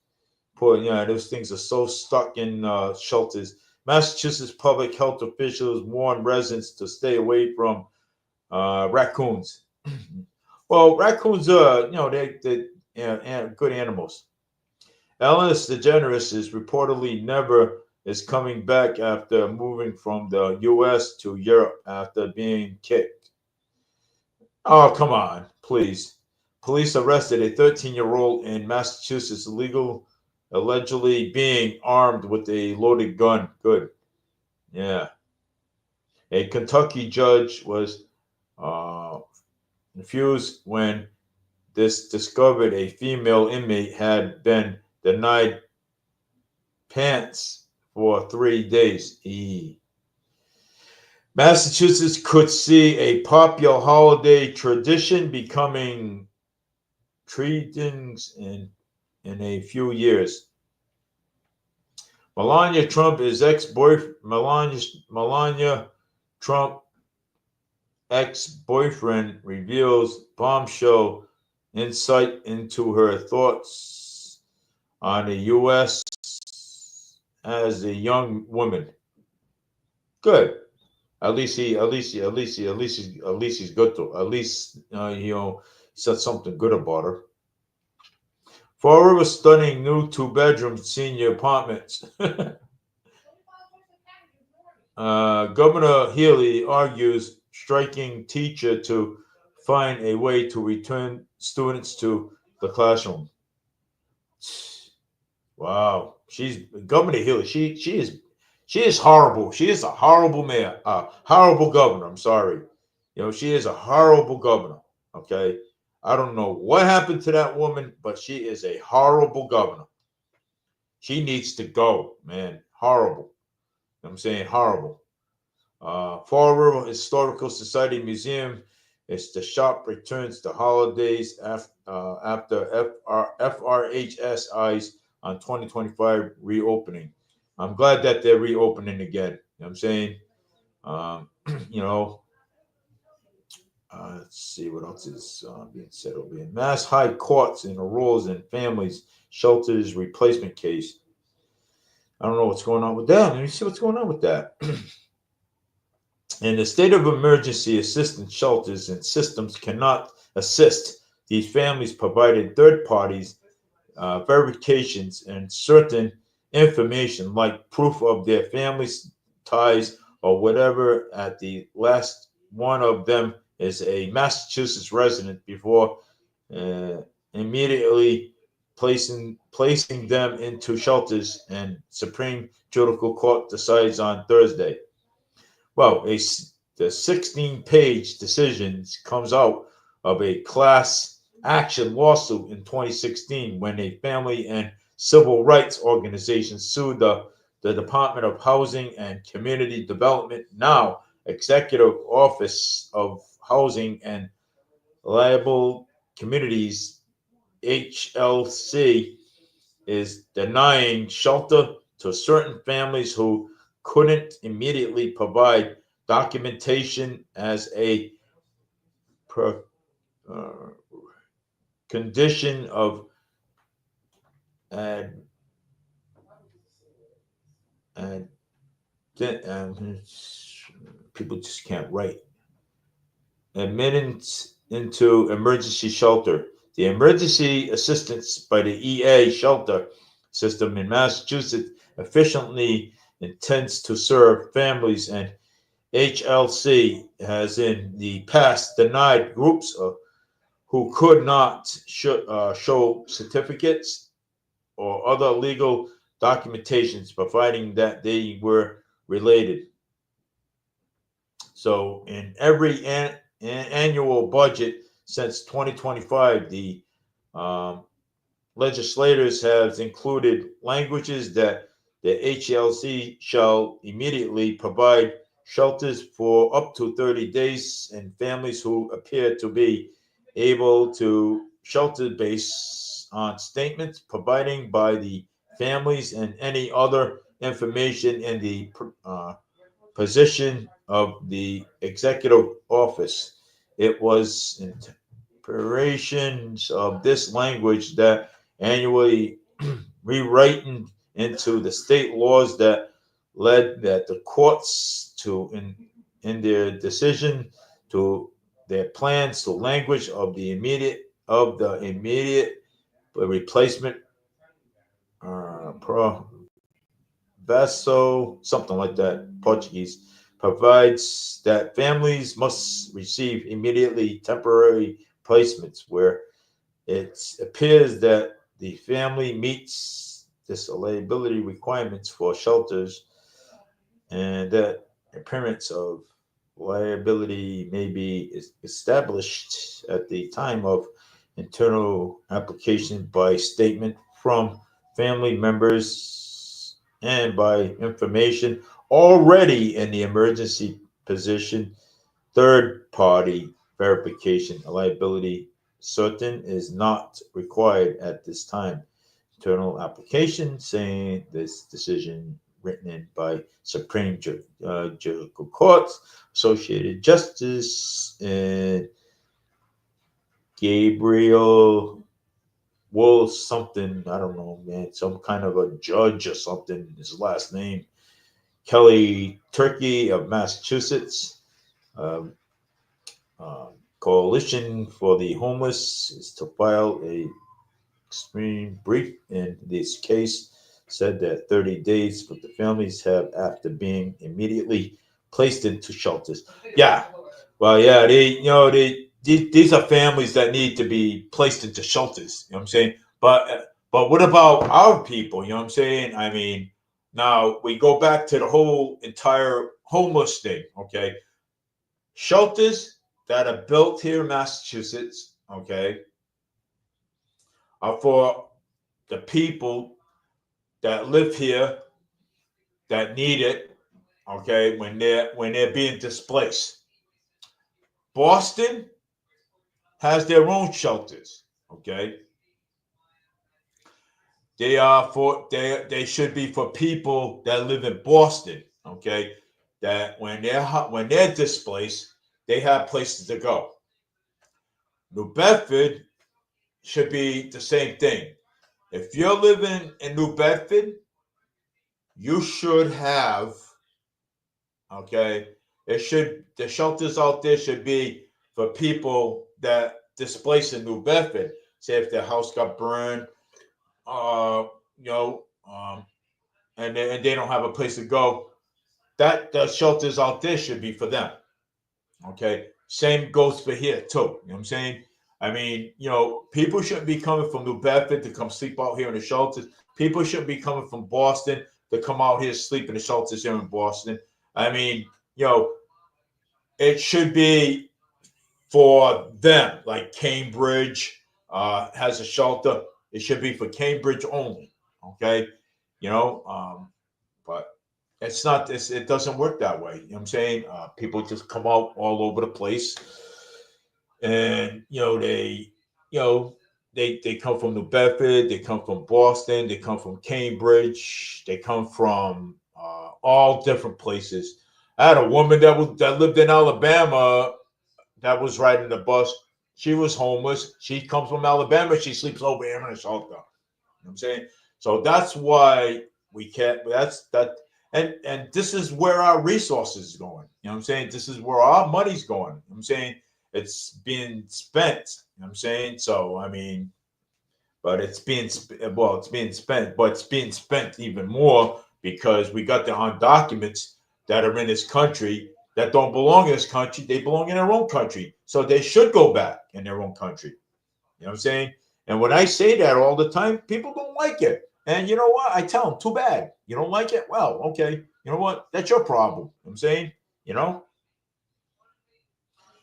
Those things are so stuck in shelters. Massachusetts public health officials warn residents to stay away from raccoons. Well, raccoons are, they good animals. Ellen DeGeneres is reportedly never is coming back after moving from the U.S. to Europe after being kicked. Oh, come on, please. Police arrested a 13-year-old in Massachusetts allegedly being armed with a loaded gun. Good. Yeah. A Kentucky judge was confused when discovered a female inmate had been denied pants for 3 days. Massachusetts could see a popular holiday tradition becoming treatings in a few years. Melania Trump is Melania Trump ex-boyfriend reveals bombshell insight into her thoughts on the U.S. as a young woman. Good. At least he's good to. At least he said something good about her. Forever stunning new 2-bedroom senior apartments. Governor Healy argues striking teacher to find a way to return students to the classroom. Wow, she's Governor Healy. She is horrible. She is a horrible mayor. Horrible governor. I'm sorry. She is a horrible governor. Okay. I don't know what happened to that woman, but she is a horrible governor. She needs to go, man. Horrible. I'm saying horrible. Fall River Historical Society Museum. It's the shop returns the holidays after FRHS eyes on 2025 reopening. I'm glad that they're reopening again. You know what I'm saying? Um, you know, let's see what else is being said over here. Mass high courts and rules and families shelters replacement case. I don't know what's going on with that. Let me see what's going on with that. And the state of emergency assistance shelters and systems cannot assist these families provided third parties verifications and certain information like proof of their family's ties or whatever at the last one of them is a Massachusetts resident before uh, immediately placing them into shelters and Supreme Judicial Court decides on Thursday. Well, the 16-page decision comes out of a class action lawsuit in 2016 when a family and civil rights organization sued the Department of Housing and Community Development, now Executive Office of Housing and Liable Communities, HLC, is denying shelter to certain families who couldn't immediately provide documentation as a pro, uh, condition of ad, ad, um, people just can't write admittance into emergency shelter. The emergency assistance by the EA shelter system in Massachusetts efficiently intends to serve families, and HLC has in the past denied groups who could not show certificates or other legal documentations providing that they were related. So, in every annual budget since 2025, the um, legislators have included languages that the HLC shall immediately provide shelters for up to 30 days and families who appear to be able to shelter based on statements providing by the families and any other information in the position of the executive office. It was inspirations of this language that annually rewriting into the state laws that led that the courts to in their decision to their plans to language of the immediate replacement pro Vaso, something like that, Portuguese, provides that families must receive immediately temporary placements where it appears that the family meets disability requirements for shelters and that appearance of liability may be established at the time of internal application by statement from family members and by information already in the emergency position. Third party verification liability certain is not required at this time. Internal application saying this decision written in by Supreme Judicial Courts, Associated Justice, and Gabriel Wool something, I don't know, man, some kind of a judge or something, his last name. Kelly Turkey of Massachusetts. Um, uh, Coalition for the Homeless is to file a extreme brief in this case said that 30 days for the families have after being immediately placed into shelters. Yeah, well, yeah, these are families that need to be placed into shelters. You know what I'm saying? But what about our people? You know what I'm saying? I mean, now we go back to the whole entire homeless thing. Okay, shelters that are built here in Massachusetts. Okay, are for the people that live here that need it Okay, when they're being displaced. Boston has their own shelters. Okay, they should be for people that live in Boston. Okay, that when they're displaced, they have places to go. New Bedford should be the same thing. If you're living in New Bedford, you should have, okay, the shelters out there should be for people that displaced in New Bedford. Say if their house got burned, uh, you know, and they don't have a place to go, that the shelters out there should be for them. Okay. Same goes for here too. You know what I'm saying? I mean, people shouldn't be coming from New Bedford to come sleep out here in the shelters. People shouldn't be coming from Boston to come out here sleep in the shelters here in Boston. I mean, you know, it should be for them. Like Cambridge has a shelter. It should be for Cambridge only. Okay. But it's not this. It doesn't work that way. You know what I'm saying? People just come out all over the place, and you know, they come from New Bedford, they come from Boston, they come from Cambridge, they come from all different places. I had a woman that lived in Alabama that was riding the bus. She was homeless. She comes from Alabama. She sleeps over here in a shelter. You know what I'm saying? So that's why we can't. That's that. And this is where our resources is going. You know what I'm saying? This is where our money's going. You know what I'm saying? It's being spent. You know what I'm saying? So I mean, but it's being spent, but it's being spent even more because we got the documents that are in this country that don't belong in this country. They belong in their own country, so they should go back in their own country. You know what I'm saying? And when I say that all the time, people don't like it. And you know what? I tell them, too bad. You don't like it? Well, okay. You know what? That's your problem. You know what I'm saying? You know?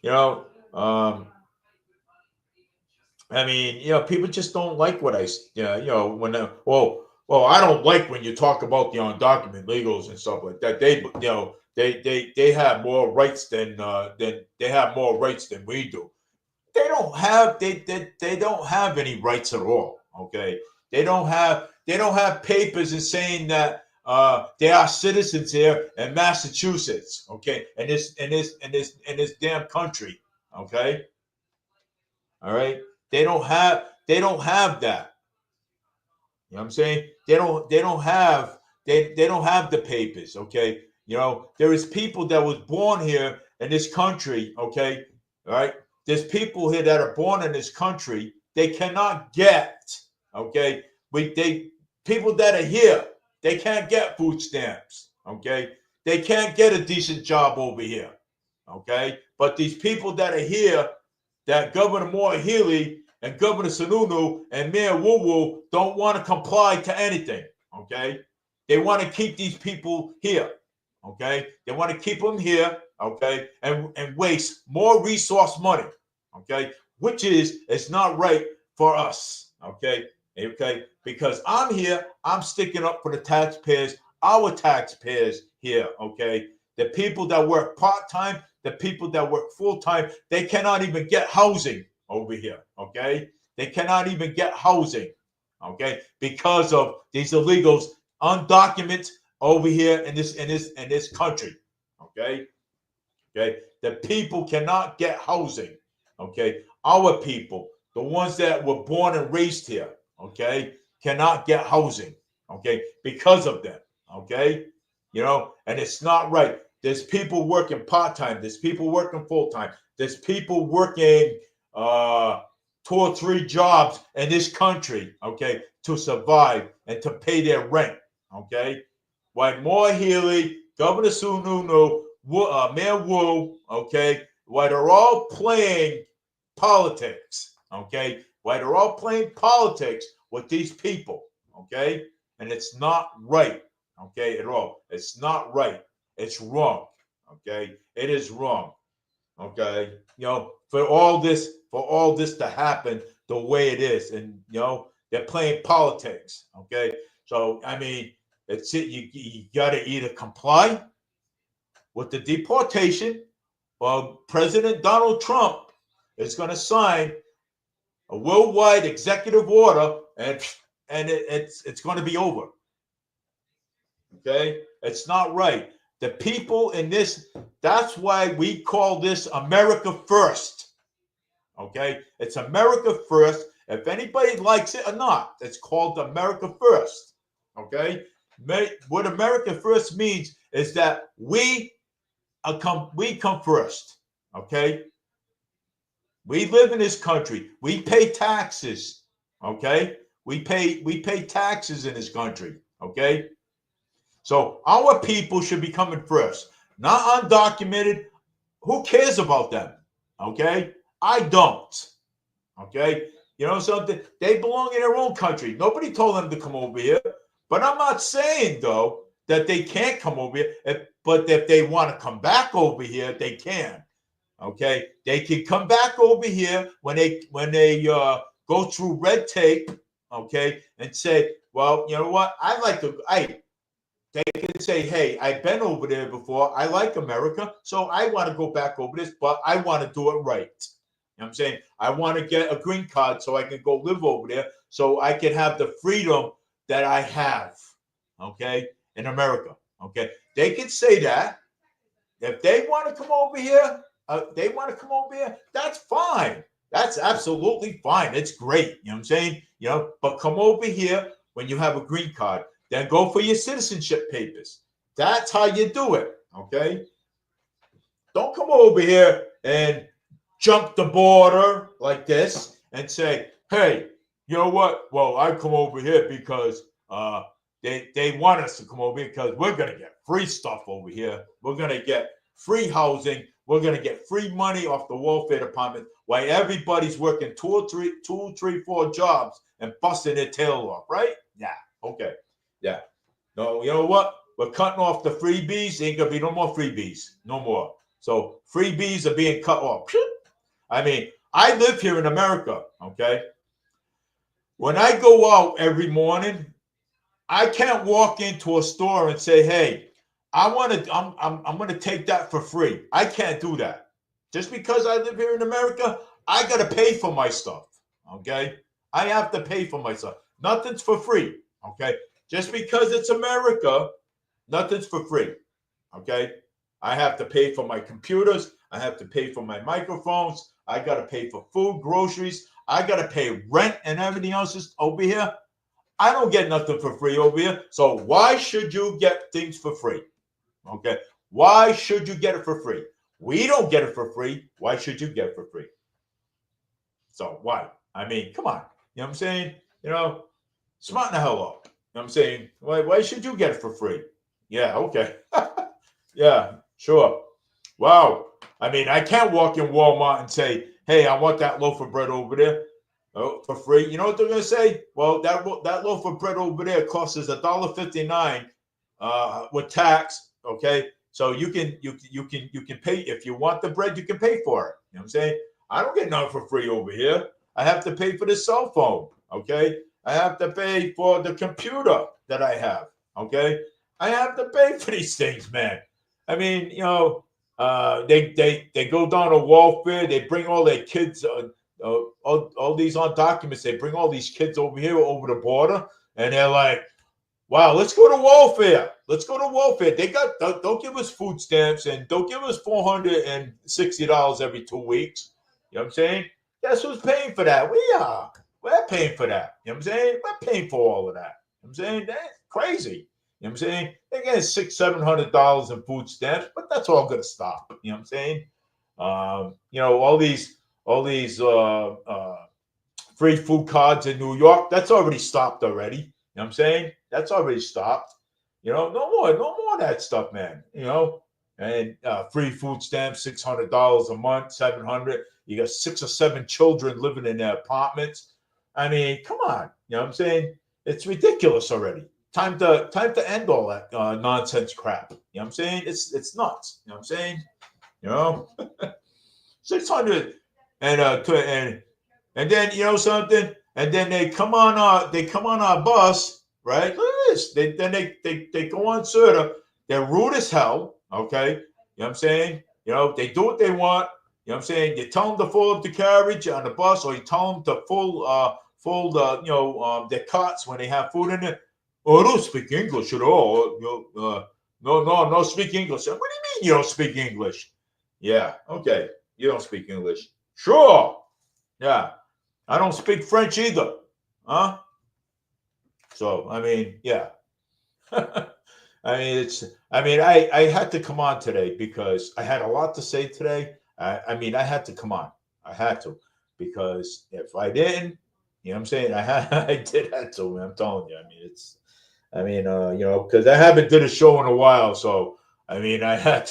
You know, um, I mean, people just don't like what yeah, when, well, I don't like when you talk about the undocumented legals and stuff like that. They have more rights than they have more rights than we do. They don't have any rights at all. Okay, they don't have papers and saying that they are citizens here in Massachusetts. Okay, and this damn country. Okay, all right. They don't have that. You know what I'm saying? They don't have the papers. Okay, there is people that was born here in this country. Okay, all right. There's people here that are born in this country. They cannot get. Okay, they people that are here. They can't get food stamps. Okay, they can't get a decent job over here. Okay, but these people that are here, that Governor Moore Healy and Governor Sununu and Mayor Woo don't want to comply to anything. Okay, they want to keep these people here. Okay, they want to keep them here. Okay, and waste more resource money. Okay, which is it's not right for us. Okay, because I'm here, I'm sticking up for the taxpayers, our taxpayers here. Okay, the people that work part time, the people that work full time, they cannot even get housing over here. Okay, they cannot even get housing. Okay, because of these illegals, undocumented over here in this country. Okay, okay, the people cannot get housing. Okay, our people, the ones that were born and raised here, okay, cannot get housing. Okay, because of them. Okay, and it's not right. There's people working part time. There's people working full time. There's people working uh, 2 or 3 jobs in this country. Okay, to survive and to pay their rent. Okay, White Moore Healy, Governor Sununu, Mayor Wu. Okay, why they're all playing politics. Okay, why they're all playing politics with these people. Okay, and it's not right. Okay, at all. It's not right. It's wrong. Okay, it is wrong. Okay, for all this to happen the way it is, and they're playing politics. Okay, so I mean, it's it. You got to either comply with the deportation, President Donald Trump is going to sign a worldwide executive order, and it's going to be over. Okay, it's not right. The people in this, that's why we call this America First. Okay, it's America First. If anybody likes it or not, it's called America First. Okay, what America First means is that we come first. Okay, we live in this country. We pay taxes. Okay, we pay taxes in this country. Okay, so our people should be coming first, not undocumented. Who cares about them? Okay, I don't. Okay, you know something? They belong in their own country. Nobody told them to come over here. But I'm not saying though that they can't come over here. But if they want to come back over here, they can. Okay, they can come back over here when they go through red tape. Okay, and say, well, you know what? I like to. They can say, hey, I've been over there before. I like America, so I want to go back over this, but I want to do it right. You know what I'm saying? I want to get a green card so I can go live over there, so I can have the freedom that I have, okay, in America. Okay, they can say that. If they want to come over here, that's fine. That's absolutely fine. It's great. You know what I'm saying? You know, but come over here when you have a green card. Then go for your citizenship papers. That's how you do it, okay? Don't come over here and jump the border like this and say, hey, you know what? Well, I come over here because they want us to come over here because we're going to get free stuff over here. We're going to get free housing. We're going to get free money off the welfare department while everybody's working two, three, 4 jobs and busting their tail off, right? Yeah, okay. Yeah. No, you know what? We're cutting off the freebies. Ain't gonna be no more freebies. No more. So freebies are being cut off. I mean, I live here in America, okay? When I go out every morning, I can't walk into a store and say, hey, I'm gonna take that for free. I can't do that. Just because I live here in America, I gotta pay for my stuff. Okay? I have to pay for my stuff. Nothing's for free. Okay. Just because it's America, nothing's for free, okay? I have to pay for my computers. I have to pay for my microphones. I got to pay for food, groceries. I got to pay rent and everything else over here. I don't get nothing for free over here. So why should you get things for free, okay? Why should you get it for free? We don't get it for free. Why should you get it for free? So why? I mean, come on. You know what I'm saying? You know, smarten the hell up. You know what I'm saying? Why should you get it for free? Yeah, okay. Yeah, sure. Wow. I mean, I can't walk in Walmart and say, hey, I want that loaf of bread over there for free. You know what they're going to say? Well, that loaf of bread over there costs us $1.59 with tax, okay? So you can pay. If you want the bread, you can pay for it. You know what I'm saying? I don't get nothing for free over here. I have to pay for the cell phone, okay? I have to pay for the computer that I have, okay? I have to pay for these things, man. I mean, you know, they go down to welfare. They bring all their kids, all these on documents. They bring all these kids over here, over the border, and they're like, wow, let's go to welfare. Let's go to welfare. Don't give us food stamps and don't give us $460 every 2 weeks. You know what I'm saying? Guess who's paying for that? We are. We're paying for that. You know what I'm saying? We're paying for all of that. You know what I'm saying? That's crazy. You know what I'm saying? They're getting $600-700 in food stamps, but that's all gonna stop. You know what I'm saying? You know, all these free food cards in New York, that's already stopped already. You know what I'm saying? That's already stopped. You know, no more of that stuff, man. You know, and free food stamps, $600 a month, $700. You got 6 or 7 children living in their apartments. I mean, come on. You know what I'm saying? It's ridiculous already. Time to end all that nonsense crap. You know what I'm saying? It's nuts. You know what I'm saying? You know, 600 and then you know something, and then they come on our bus, right? Look at this. They go on Serta. They're rude as hell. Okay, You know what I'm saying? You know, they do what they want. You know what I'm saying? You tell them to fold up the carriage on the bus, or you tell them to fold their carts when they have food in it. Oh, I don't speak English at all. No, speak English. What do you mean you don't speak English? Yeah, okay. You don't speak English. Sure. Yeah. I don't speak French either. Huh? So, I mean, yeah. I had to come on today because I had a lot to say today. I had to come on. I had to because if I didn't, you know what I'm saying? I did have to, man. I'm telling you. Because I haven't did a show in a while, so I had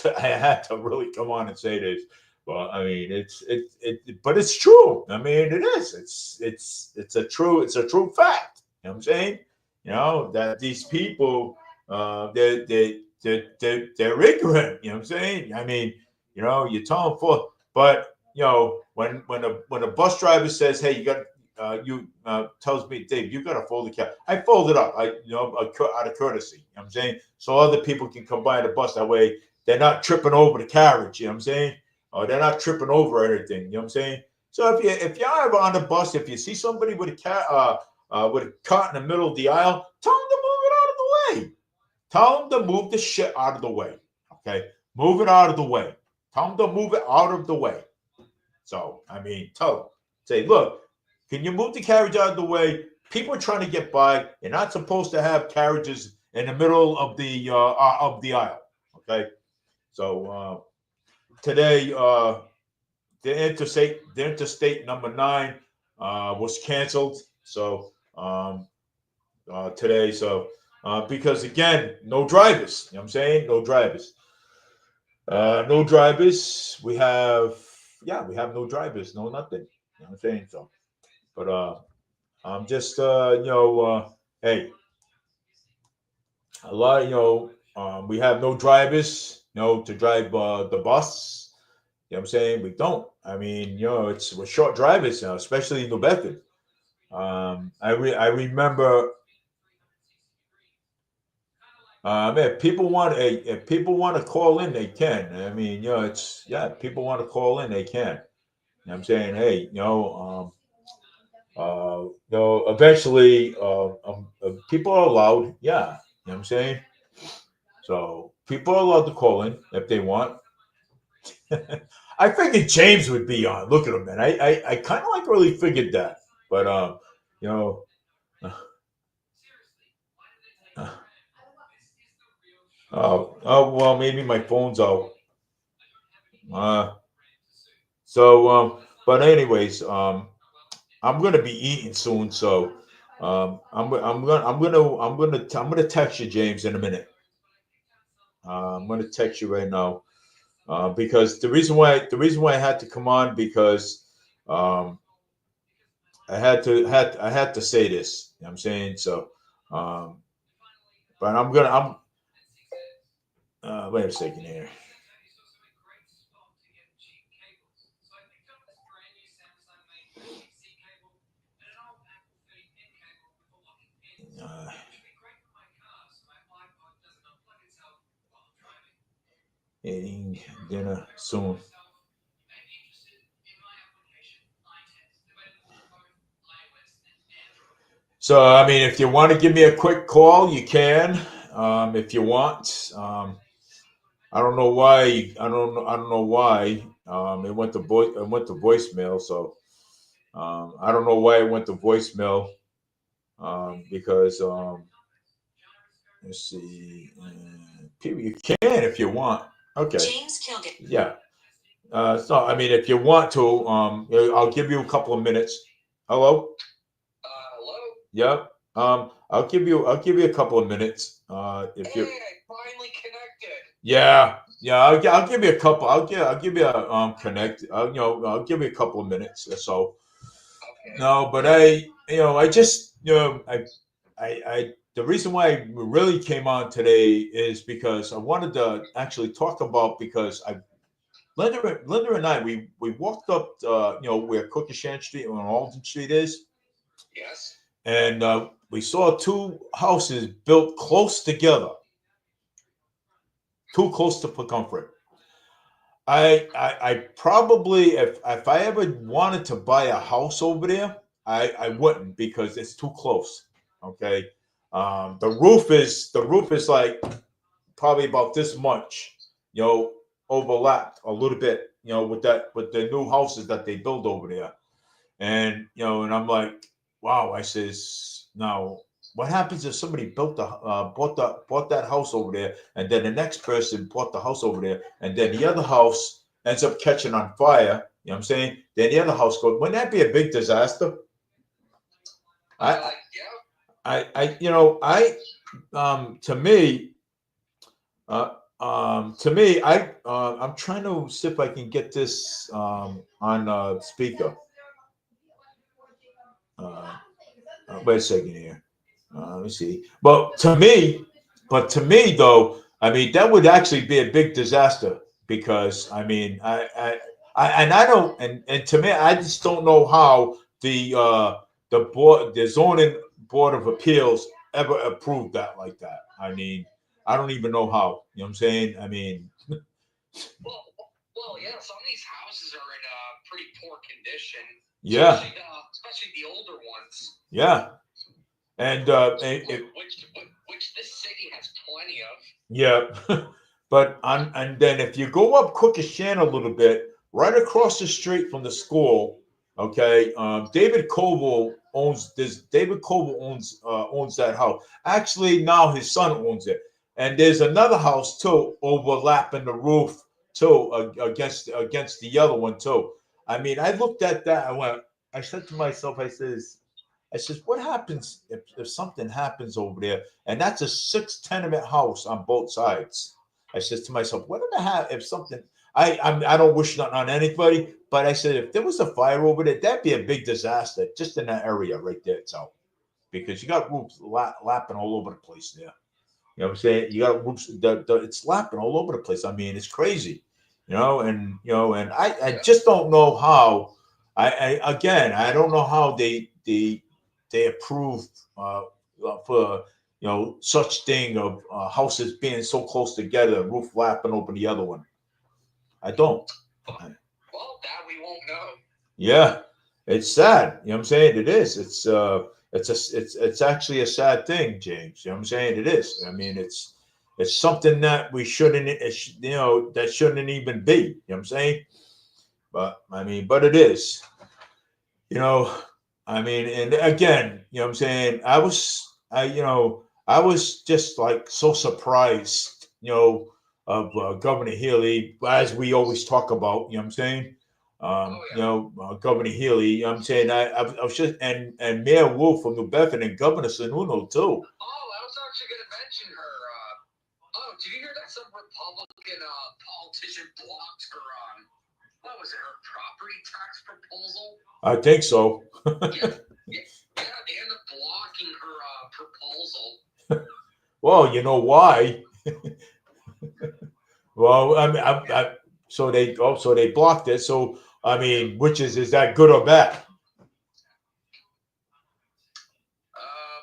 to really come on and say this. Well, I mean, but it's true. I mean, it is. It's a true fact. You know what I'm saying? You know that these people, they're ignorant. You know what I'm saying? I mean, you know, you tell them but you know, when a bus driver says, "Hey, you got," tells me, "Dave, you got to fold the cab." I fold it up. Out of courtesy. You know what I'm saying? So other people can come by the bus. That way, they're not tripping over the carriage. You know what I'm saying? Or they're not tripping over anything. You know what I'm saying? So if you're ever on the bus, if you see somebody with a cart in the middle of the aisle, tell them to move it out of the way. Tell them to move the shit out of the way. Okay, move it out of the way. Tell them to move it out of the way. So tell them. Say, look, can you move the carriage out of the way? People are trying to get by. You're not supposed to have carriages in the middle of the aisle. Okay, so today the interstate number 9 was canceled. So today, because again, no drivers. You know what I'm saying? No drivers. No drivers. We have no drivers, no nothing. You know what I'm saying? So, but I'm just hey, a lot. We have no drivers. To drive the bus. You know what I'm saying? We don't. We're short drivers now, especially in New Bedford. I remember. If people want to call in, they can. People want to call in, they can. You know what I'm saying? Hey, eventually, people are allowed. Yeah, you know what I'm saying? So people are allowed to call in if they want. I figured James would be on. Look at him, man. I kind of like really figured that, but you know, well, maybe my phone's out. Uh, but anyways, I'm gonna be eating soon, so I'm gonna text you, James, in a minute. I'm gonna text you right now because the reason why I had to come on because um, I had to say this. You know what I'm saying so, um, but I'm wait a second here. Uh, Eating dinner soon. So if you want to give me a quick call, you can. If you want. I don't know why. I don't know why. It went to voicemail. So I don't know why it went to voicemail. Because let's see. People, you can if you want. Okay. James killed it. Yeah. So if you want to, I'll give you a couple of minutes. Hello. Hello? Yep. I'll give you a couple of minutes. If you. Hey, I finally connected. Yeah. Yeah. I'll give you a couple. I'll give you a connect. I'll give you a couple of minutes or so. Okay. No, but I just the reason why I really came on today is because I wanted to actually talk about because Linda and I we walked up where Cookishan Street and Alden Street is. Yes. And we saw two houses built close together, too close to for comfort. I probably, if I ever wanted to buy a house over there, I wouldn't, because it's too close. Okay. The roof is like probably about this much, overlapped a little bit, with the new houses that they build over there. And and I'm like, wow. I says, now what happens if somebody bought that house over there, and then the next person bought the house over there, and then the other house ends up catching on fire? You know what I'm saying? Then the other house goes. Wouldn't that be a big disaster? I, Yeah. to me, I'm trying to see if I can get this on speaker. Uh, Wait a second here. Let me see. But to me though, I mean, that would actually be a big disaster, because I mean, and I don't, and to me, I just don't know how the zoning board of appeals ever approved that like that. I mean, I don't even know how. You know what I'm saying? I mean, Well, yeah. Some of these houses are in pretty poor condition. yeah, Especially the older ones. yeah, and Which this city has plenty of. yeah. But and then if you go up Cookish Channel a little bit, right across the street from the school, okay, David Koval owns that house. Actually, now his son owns it, and there's another house too overlapping the roof too, against the other one too. I mean, I looked at that. I said to myself, I says, what happens if something happens over there? And that's a 6 tenement house on both sides. I says to myself, whatever happen if something? I don't wish nothing on anybody, but I said, if there was a fire over there, that'd be a big disaster just in that area right there itself, because you got roofs lapping all over the place there. You know what I'm saying? You got roofs, it's lapping all over the place. I mean, it's crazy, and I just don't know how. Again, I don't know how they approved for such thing of houses being so close together, roof lapping over the other one. I don't. Well, that we won't know. Yeah, it's sad. You know what I'm saying? It is. It's actually a sad thing, James. You know what I'm saying? It is. I mean, it's something that we shouldn't, that shouldn't even be. You know what I'm saying? But I mean, but it is. You know, I mean, and again, you know what I'm saying? I was just like so surprised, of Governor Healy, as we always talk about, you know what I'm saying? Governor Healy, you know what I'm saying? I was just, and Mayor Wolf from New Bedford, and Governor Sununu too. Oh, I was actually going to mention her. Did you hear that some Republican politician blocked her, what was it, her property tax proposal? I think so. Yeah, they ended up blocking her proposal. Well, you know why? Well, I mean, so they blocked it. So I mean, which is that good or bad?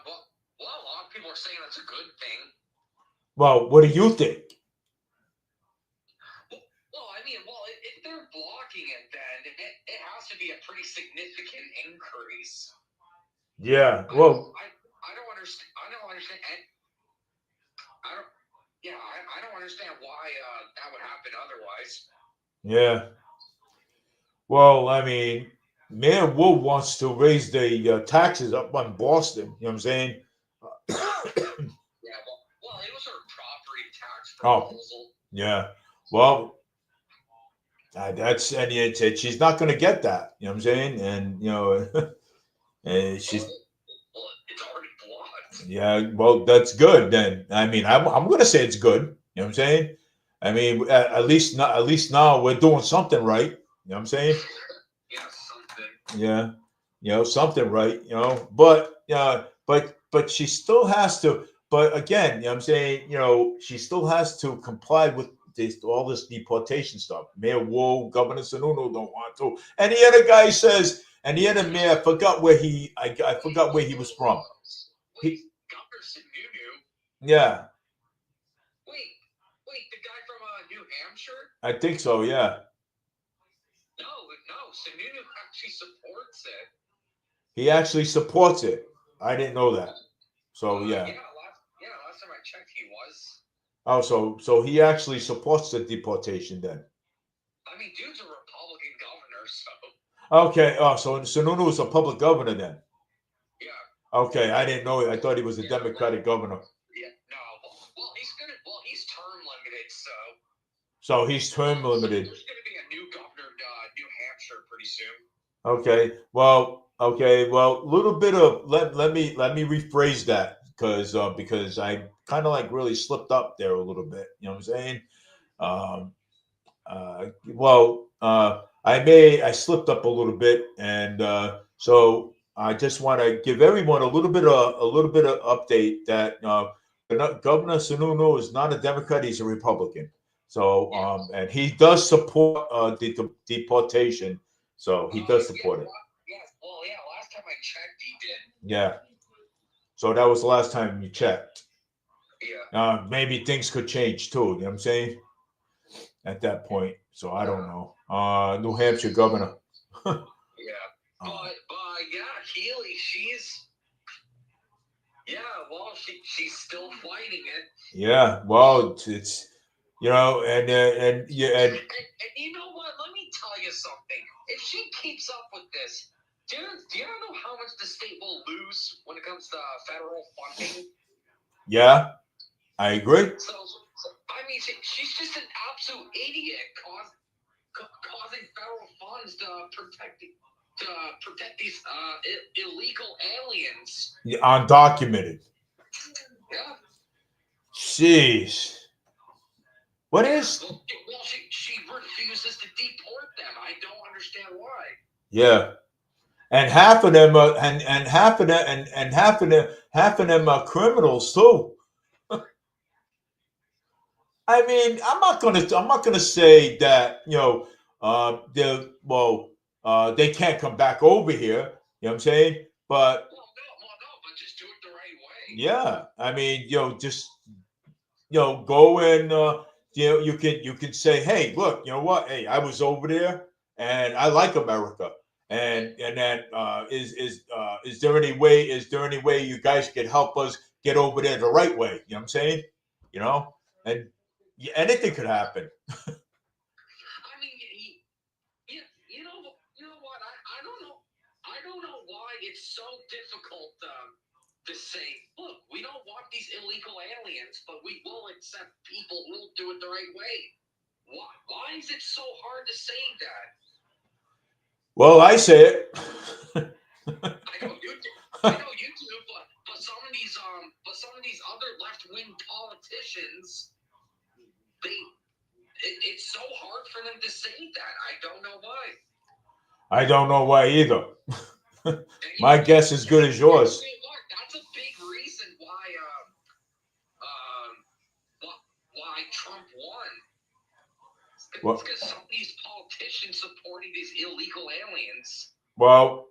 Well, a lot of people are saying that's a good thing. Well, what do you think? Well, I mean, if they're blocking it, then it has to be a pretty significant increase. Yeah. Well, I don't understand. I don't understand. I don't understand why that would happen otherwise. yeah. Well, I mean, Mayor Wolf wants to raise the taxes up on Boston. You know what I'm saying? Yeah, well, it was her property tax proposal. Yeah. Well, she's not going to get that. You know what I'm saying? And and she's. Well, it's already blocked. Yeah. Well, that's good then. I mean, I'm going to say it's good. You know what I'm saying? I mean, at least now we're doing something right. You know what I'm saying? Yeah, something. Yeah, something right, but she still has to. But again, you know what I'm saying, she still has to comply with all this deportation stuff. Mayor Wu, Governor Sununu don't want to, and the other guy says, and the other mayor, I forgot where he was from. Governor Sununu. Yeah. Wait, the guy from New Hampshire? I think so. Yeah. No. Sununu actually supports it. He actually supports it. I didn't know that. So yeah. Last time I checked, he was. Oh, so he actually supports the deportation then. I mean, dude's a Republican governor, so. Okay. Oh, so Sununu is a public governor then. Yeah. Okay, I didn't know it. I thought he was a Democratic governor. Yeah. No. Well, he's term limited, so. So he's term limited. There's going to be a new governor in New Hampshire pretty soon. Okay. Well, a little bit of let me rephrase that because I kind of like really slipped up there a little bit. You know what I'm saying? I slipped up a little bit, and so I just want to give everyone a little bit of update that Governor Sununu is not a Democrat; he's a Republican. So and he does support the deportation. So he does support it. Yes. Well, yeah. Last time I checked, he did. Yeah. So that was the last time you checked. Yeah. Maybe things could change too. You know what I'm saying? At that point. So I don't know. New Hampshire governor. Yeah. But Healy, she's still fighting it. Yeah. Well, it's and And you know what? Let me tell you something. If she keeps up with this, do you know how much the state will lose when it comes to federal funding? Yeah, I agree. So I mean, she's just an absolute idiot, causing federal funds to protect these illegal aliens. Undocumented. Yeah. Jeez. What is? Well, she refuses to deport them. I don't understand why. Yeah. And half of them are, and half of them are criminals too. I mean, I'm not gonna say that they can't come back over here. You know what I'm saying? But but just do it the right way. yeah, I mean, just go and you can say, hey, look, you know what? Hey, I was over there, and I like America. And then is there any way you guys could help us get over there the right way? You know what I'm saying? And anything could happen. I mean, you know what? I don't know why it's so difficult to say, look, we don't want these illegal aliens, but we will accept people who'll do it the right way. Why is it so hard to say that? Well, I say it. I know you do, but some of these other left-wing politicians, it's so hard for them to say that. I don't know why. I don't know why either. My guess is good as yours. That's a big reason why Trump won. It's because some of these politicians supporting these illegal aliens. Well,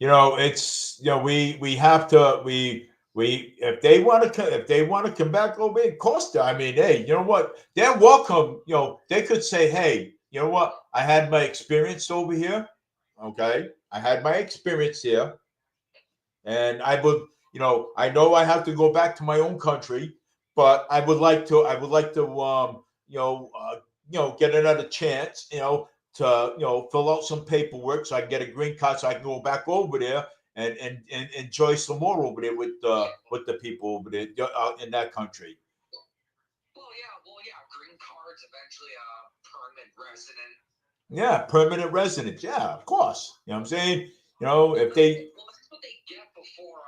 it's we have to if they want to come back over in Costa, I mean, hey, you know what? They're welcome. They could say, hey, you know what? I had my experience over here. Okay, I had my experience here, and I would, I know I have to go back to my own country, but I would like to, get another chance, to fill out some paperwork so I can get a green card so I can go back over there and enjoy some more over there with the people over there in that country. Well, yeah, green cards, eventually permanent resident. Yeah, permanent residence. Yeah, of course. You know what I'm saying? If they that's what they get before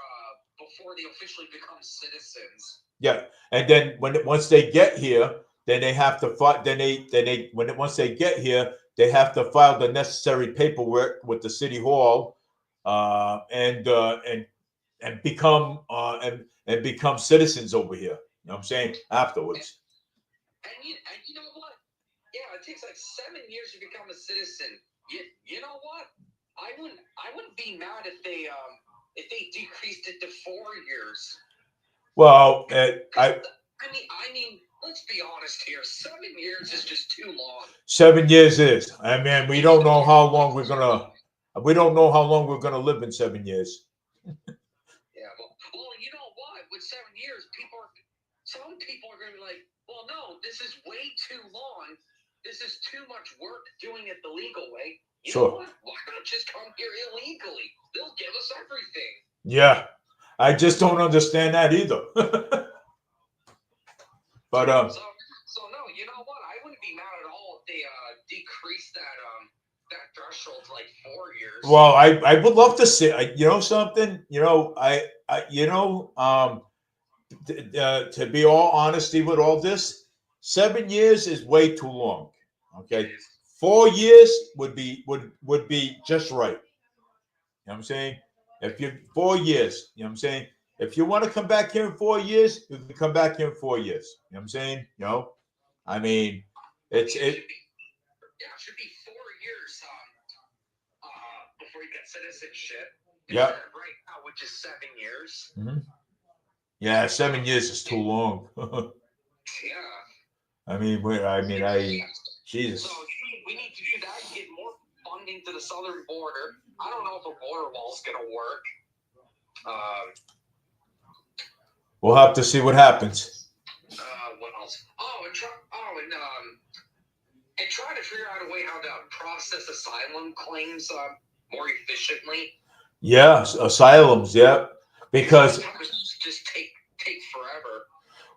they officially become citizens. Yeah, and then once they get here, then they have to file. Once they get here, they have to file the necessary paperwork with the city hall, and become and become citizens over here. You know what I'm saying? Afterwards. And you know what? Yeah, it takes like 7 years to become a citizen. You know what? I wouldn't be mad if they decreased it to 4 years. Well, I mean, let's be honest here. 7 years is just too long. 7 years is. I mean, we don't know how long we're gonna. We don't know how long we're gonna live in 7 years. Yeah, well, you know what? With 7 years, some people are going to be like, well, no, this is way too long. This is too much work doing it the legal way. You know what? Why not just come here illegally? They'll give us everything. Yeah, I just don't understand that either. But So no, you know what? I wouldn't be mad at all if they decrease that threshold to like 4 years. well, I would love to see. You know something? You know, to be all honesty with all this, 7 years is way too long. Okay, 4 years would be just right. You know what I'm saying? If you 4 years, you know what I'm saying? If you want to come back here in 4 years, you can come back here in 4 years. You know what I'm saying? You know, I mean, it. It should be 4 years before you get citizenship. Yeah. Right now, which is 7 years. Mm-hmm. Yeah, 7 years is too long. Yeah. Jesus. So we need to do that. Get more funding to the southern border. I don't know if a border wall is going to work. We'll have to see what happens. What else? And try to figure out a way how to process asylum claims more efficiently. Yeah, asylums. Yeah, because just take forever.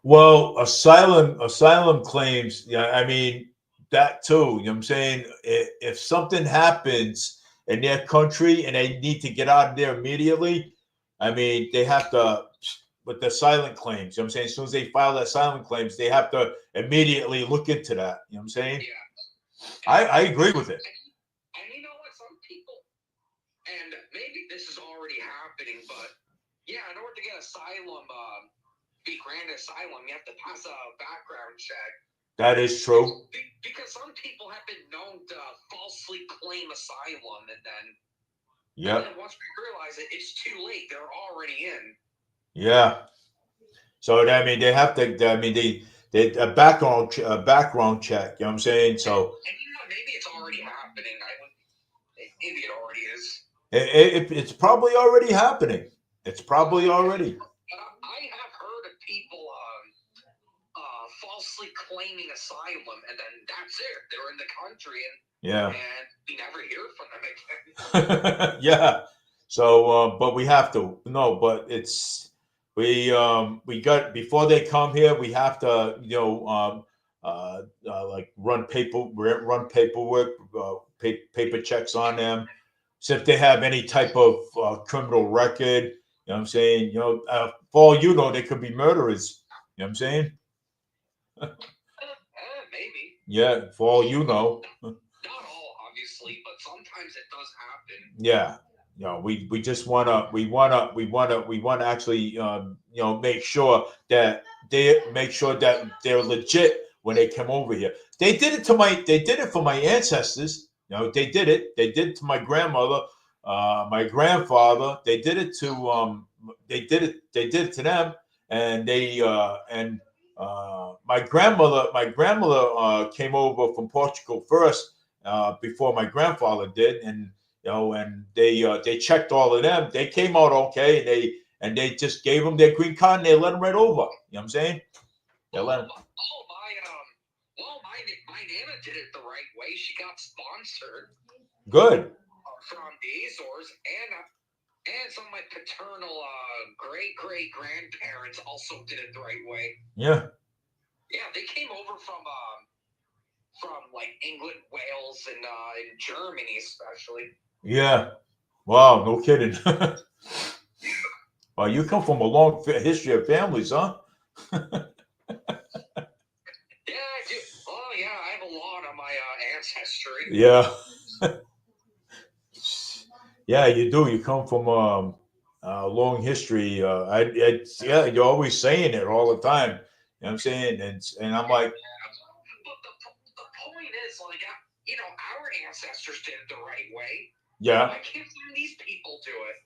Well, asylum claims. Yeah, I mean that too. You know what I'm saying? If something happens in their country and they need to get out of there immediately, I mean they have to. With the silent claims, you know what I'm saying? As soon as they file that silent claims, they have to immediately look into that. You know what I'm saying? Yeah. I agree with it. And you know what? Some people, and maybe this is already happening, but yeah, in order to get asylum, be granted asylum, you have to pass a background check. That is true. Because some people have been known to falsely claim asylum, and then once we realize it, it's too late. They're already in. Yeah. So I mean, they have to. I mean, they a background check. You know what I'm saying? So. And you know, maybe it's already happening. Maybe it already is. It's probably already happening. It's probably already. I have heard of people falsely claiming asylum, and then that's it. They're in the country, and we never hear from them again. Yeah. So, but we have to. No, but it's we got before they come here. We have to, like run paperwork, paper checks on them. So if they have any type of criminal record, you know what I'm saying? For all you know, they could be murderers. You know what I'm saying? Maybe. Yeah, for all you know. Not all, obviously, but sometimes it does happen. Yeah. We just wanna actually make sure that they're legit when they come over here. They did it for my ancestors. They did it to my grandmother, my grandfather. They did it to them, and my grandmother came over from Portugal first, before my grandfather did, and they checked all of them. They came out okay, and they just gave them their green card and they let them right over. You know what I'm saying? My Nana did it the right way. She got sponsored. Good. From the Azores, and some of my paternal great grandparents also did it the right way. Yeah. Yeah, they came over from like England, Wales, and Germany especially. Yeah. Wow, no kidding. Well, you come from a long history of families, huh? Yeah, I do. Oh, yeah, I have a lot on my ancestry. Yeah. Yeah, you do. You come from a long history. You're always saying it all the time. You know what I'm saying? And I'm like, but the point is, like, our ancestors did it the right way. Yeah. Why can't these people do it?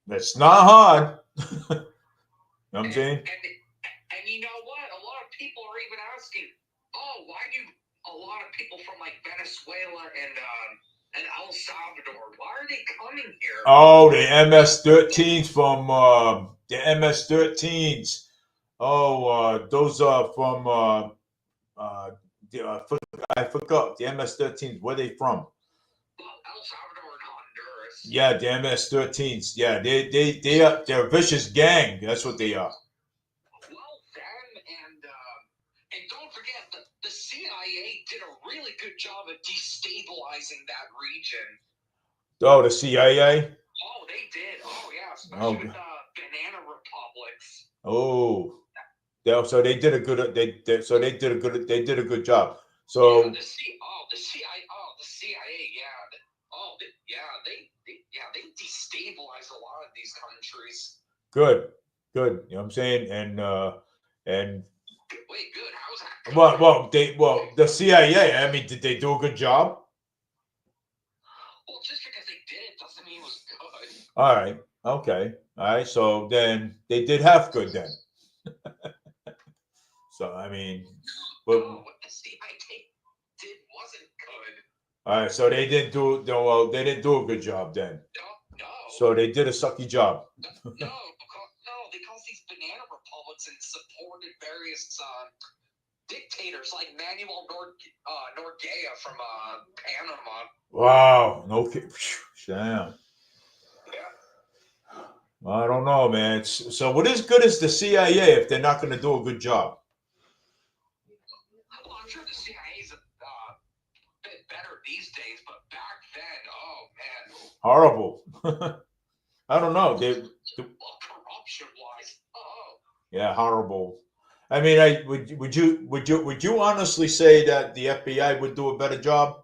That's not hard. You know what I'm saying? And you know what? A lot of people are even asking, oh, why do a lot of people from like Venezuela and El Salvador, why are they coming here? Oh, the MS-13s from the MS-13s. Oh, those are from I forgot the MS-13s. Where they from? Well, El Salvador and Honduras. Yeah, the MS-13s. Yeah, they're a vicious gang. That's what they are. Well, them and don't forget the CIA did a really good job of destabilizing that region. Oh, the CIA. Oh, they did. Oh, yeah, especially with the banana republics. Oh, so they did a good. They did a good job. So yeah, the CIA. Oh, the CIA. Yeah. They destabilized a lot of these countries. good. You know what I'm saying? And Wait, good. How's that? well, the CIA. I mean, did they do a good job? Well, just because they did it doesn't mean it was good. All right. Okay. All right. So then they did half good then. So I mean, but what the CIA did wasn't good. all right. So they didn't do. Well, they didn't do a good job then. No. So they did a sucky job. No, because these banana republics and supported various dictators like Manuel Noriega from Panama. Wow. No kidding. Damn. Yeah. I don't know, man. So what is good is the CIA if they're not going to do a good job? Well, I'm sure the CIA's a bit better these days, but back then, oh man. Horrible. I don't know. Corruption-wise, oh. Yeah, horrible. I mean, would you honestly say that the FBI would do a better job?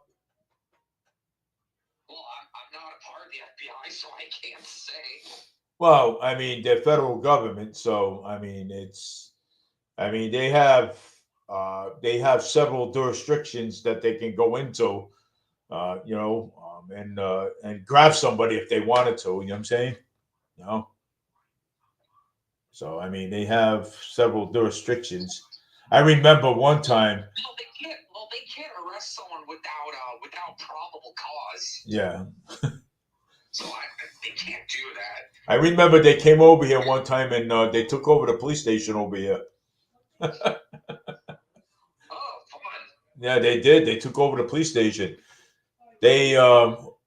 Well, I'm not a part of the FBI, so I can't say. Well, I mean, they're federal government, so I mean, they have several jurisdictions that they can go into, and grab somebody if they wanted to. You know what I'm saying? You know. So I mean, they have several jurisdictions. I remember one time. Well, they can't arrest someone without probable cause. Yeah. So they can't do that. I remember they came over here one time and they took over the police station over here. Oh, fun. Yeah, they did. They took over the police station. They talked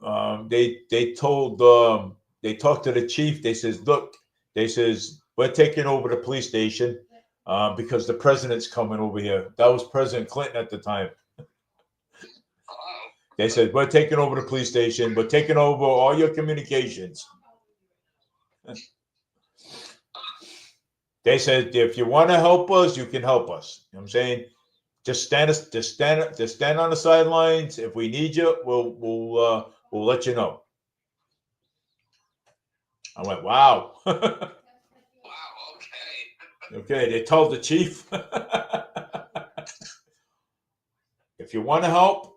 to the chief. They says, look, we're taking over the police station because the president's coming over here. That was President Clinton at the time. Oh. They said, we're taking over the police station. We're taking over all your communications. They said, if you want to help us, you can help us. You know what I'm saying? Just stand on the sidelines. If we need you, we'll let you know. I went, wow. Wow, okay. Okay, they told the chief. If you want to help,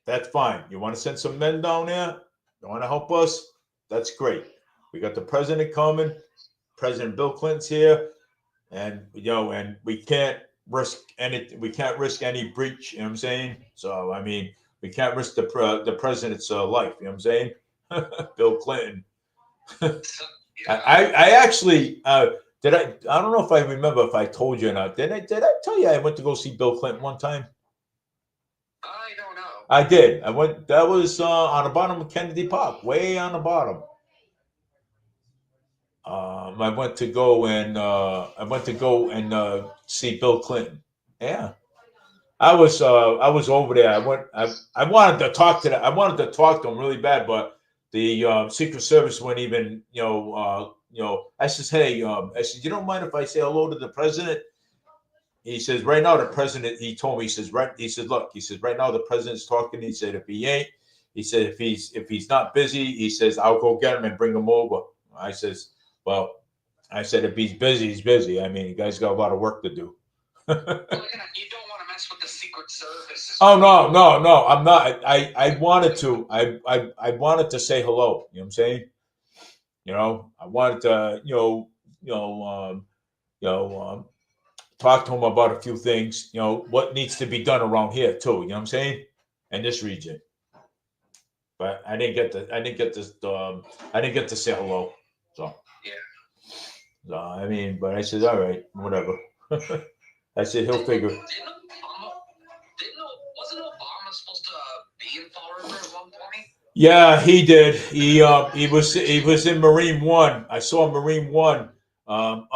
that's fine. You want to send some men down there? You want to help us? That's great. We got the president coming. President Bill Clinton's here, and and we can't risk any breach. You know what I'm saying? So I mean, we can't risk the president's life. You know what I'm saying? Bill Clinton. I actually did. I don't know if I remember if I told you or not. Did I tell you I went to go see Bill Clinton one time? I don't know. I did. I went. That was on the bottom of Kennedy Park, way on the bottom. I went to go and see Bill Clinton. Yeah, I was over there. I wanted to talk to him really bad, but the Secret Service wouldn't even I says, hey, I said, you don't mind if I say hello to the president? He says, right now the president. He told me. He says, look. He says, right now the president's talking. He said, if he ain't, he said, if he's not busy, he says, I'll go get him and bring him over. I says, well, I said, if he's busy, he's busy. I mean, the guy's got a lot of work to do. Well, you don't want to mess with the Secret Service. Oh no, I'm not. I wanted to. I wanted to say hello. You know what I'm saying? I wanted to. talk to him about a few things, what needs to be done around here too. You know what I'm saying? In this region. But I didn't get to say hello. So Yeah. So I mean, but I said, all right, whatever. I said he'll figure. Wasn't Obama supposed to be in Fall River at one point? Yeah, he did. He was in Marine One. I saw Marine One on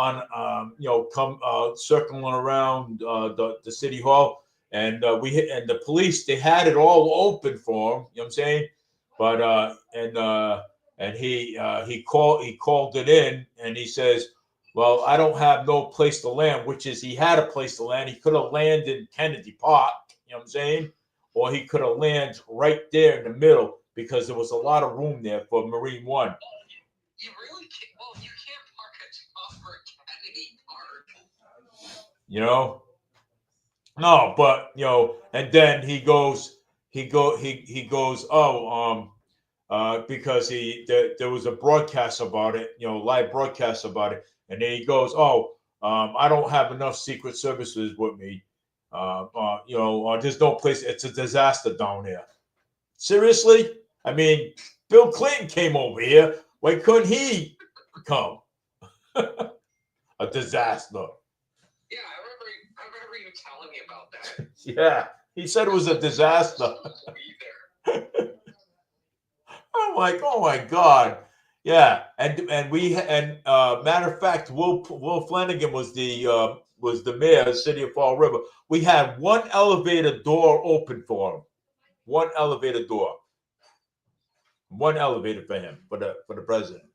come circling around the city hall, and the police, they had it all open for him. You know what I'm saying? But and he called it in, and he says, well, I don't have no place to land, which is he had a place to land. He could have landed in Kennedy Park. You know what I'm saying? Or he could have landed right there in the middle because there was a lot of room there for Marine One. You really can't. Well, you can't park a car for Kennedy Park. No, but and then he goes, because there was a broadcast about it, live broadcast about it, and then he goes, I don't have enough Secret Services with me. There's no place. It's a disaster down there. Seriously? I mean, Bill Clinton came over here. Why couldn't he come? A disaster. Yeah, I remember you telling me about that. Yeah, he said it was a disaster. I'm like, oh my God. Yeah, and matter of fact, Will Flanagan was the mayor of the city of Fall River. We had one elevator door open for him. One elevator door. One elevator for him, for the president.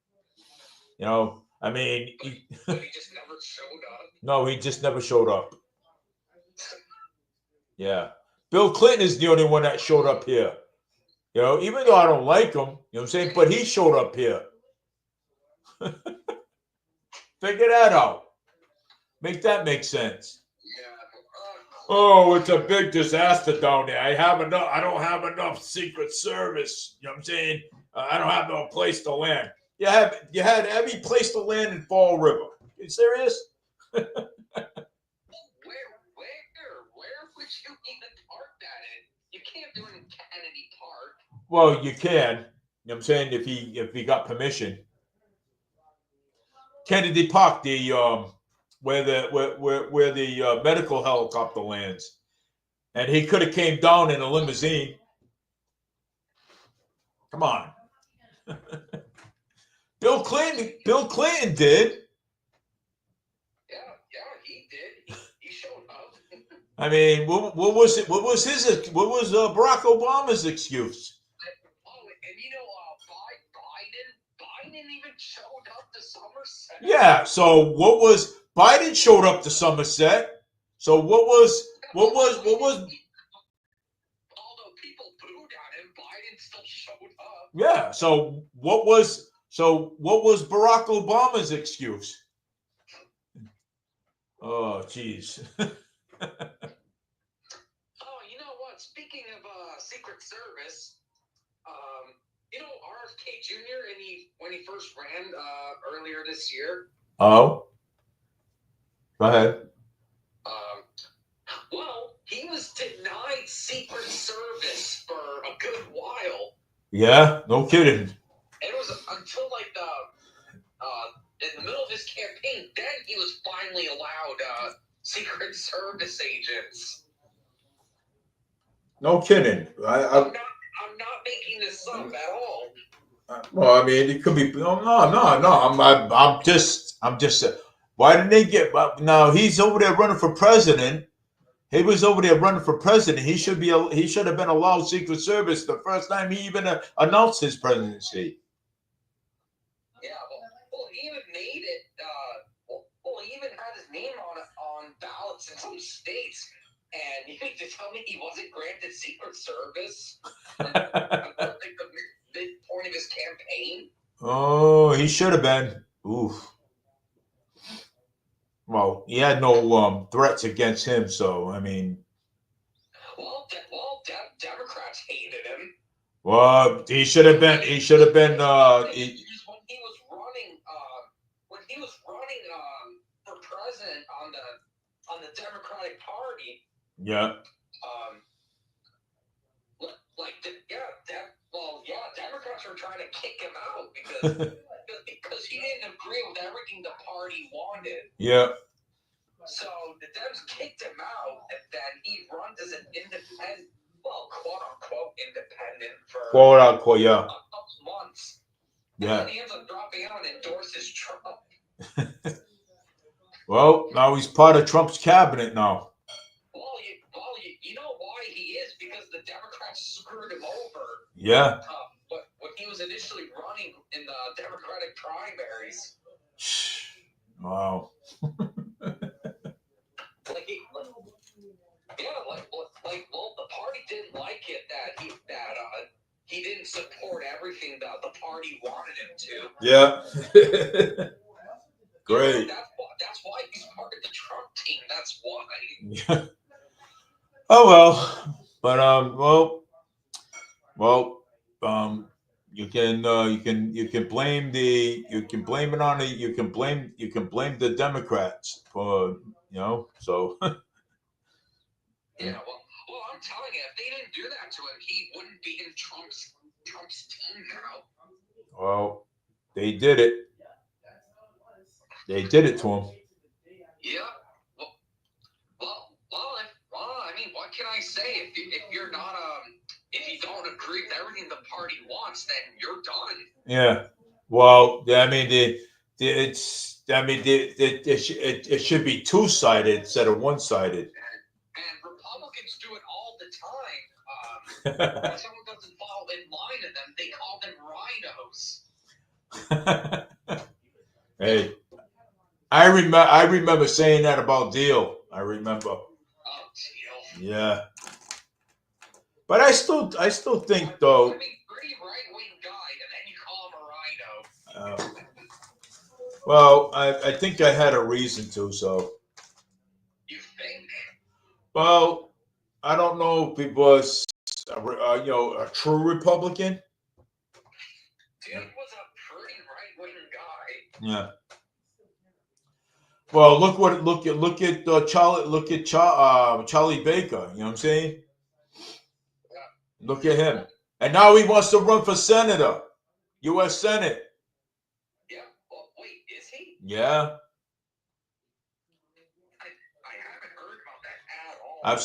I mean, but he just never showed up. No, he just never showed up. Yeah, Bill Clinton is the only one that showed up here. Even though I don't like him, you know what I'm saying, but he showed up here. Figure that out. Make that make sense. Yeah. Oh, it's a big disaster down there. I don't have enough Secret Service. You know what I'm saying? I don't have no place to land. You had every place to land in Fall River. Are you serious? Where would you even park that in? You can't do it in Kennedy Park. Well, you can. You know what I'm saying? If he got permission. Kennedy Park, where the medical helicopter lands, and he could have came down in a limousine. Come on. Bill Clinton did. Yeah, he did. He showed up. I mean, what was it? What was Barack Obama's excuse? Oh, and Biden even showed up to Somerset. Yeah. So what was Biden showed up to Somerset? So what was? Although people booed at him, Biden still showed up. Yeah. So what was Barack Obama's excuse? Oh, jeez. Oh, you know what? Speaking of Secret Service, RFK Jr. when he first ran earlier this year. Oh. Go ahead. Well, he was denied Secret Service for a good while. Yeah, no kidding. It was until in the middle of his campaign, then he was finally allowed Secret Service agents. No kidding. I'm not making this up at all. Well, I mean, it could be. No. I'm just. Why didn't they get? Now he's over there running for president. He was over there running for president. He should have been allowed Secret Service the first time he even announced his presidency. Yeah, well, he even made it. He even had his name on ballots in some states, and you mean to tell me he wasn't granted Secret Service? I think the midpoint of his campaign. Oh, he should have been. Oof. Well, he had no threats against him, so I mean. Well, Democrats hated him. Well, he should have been. He should have been. When he was running for president. Yeah. Democrats were trying to kick him out because he didn't agree with everything the party wanted. Yeah. So the Dems kicked him out, and then he runs as an independent, well, quote unquote independent for Quote unquote, yeah. a couple months. Yeah. And then he ends up dropping out and endorses Trump. Well, now he's part of Trump's cabinet now. You know why he is? Because the Democrats screwed him over. Yeah. When he was initially running in the Democratic primaries. Wow. The party didn't like it that he didn't support everything that the party wanted him to. Yeah. Great. That's why he's part of the Trump team. That's why. Yeah. Oh well, but you can blame it on the Democrats for so. Yeah, well, I'm telling you, if they didn't do that to him, he wouldn't be in Trump's team now. Well, they did it. They did it to him. Yeah. I mean, what can I say? If you're not if you don't agree with everything the party wants, then you're done. Yeah. Well, I mean, it should be two-sided instead of one-sided. And Republicans do it all the time. When someone doesn't fall in line to them, they call them rhinos. Hey, I remember saying that about Deal. I remember. Oh, Deal. Yeah. But I still think though. I mean, pretty right-wing guy, and then you call him a rhino. Well, I think I had a reason to. So. You think? Well, I don't know if he was, a true Republican. Dude was a pretty right-wing guy. Yeah. Well, look at Charlie Baker. You know what I'm saying? Yeah. Look at him, and now he wants to run for senator, U.S. Senate. Yeah. Well, wait, is he? Yeah. I haven't heard about that at all. I've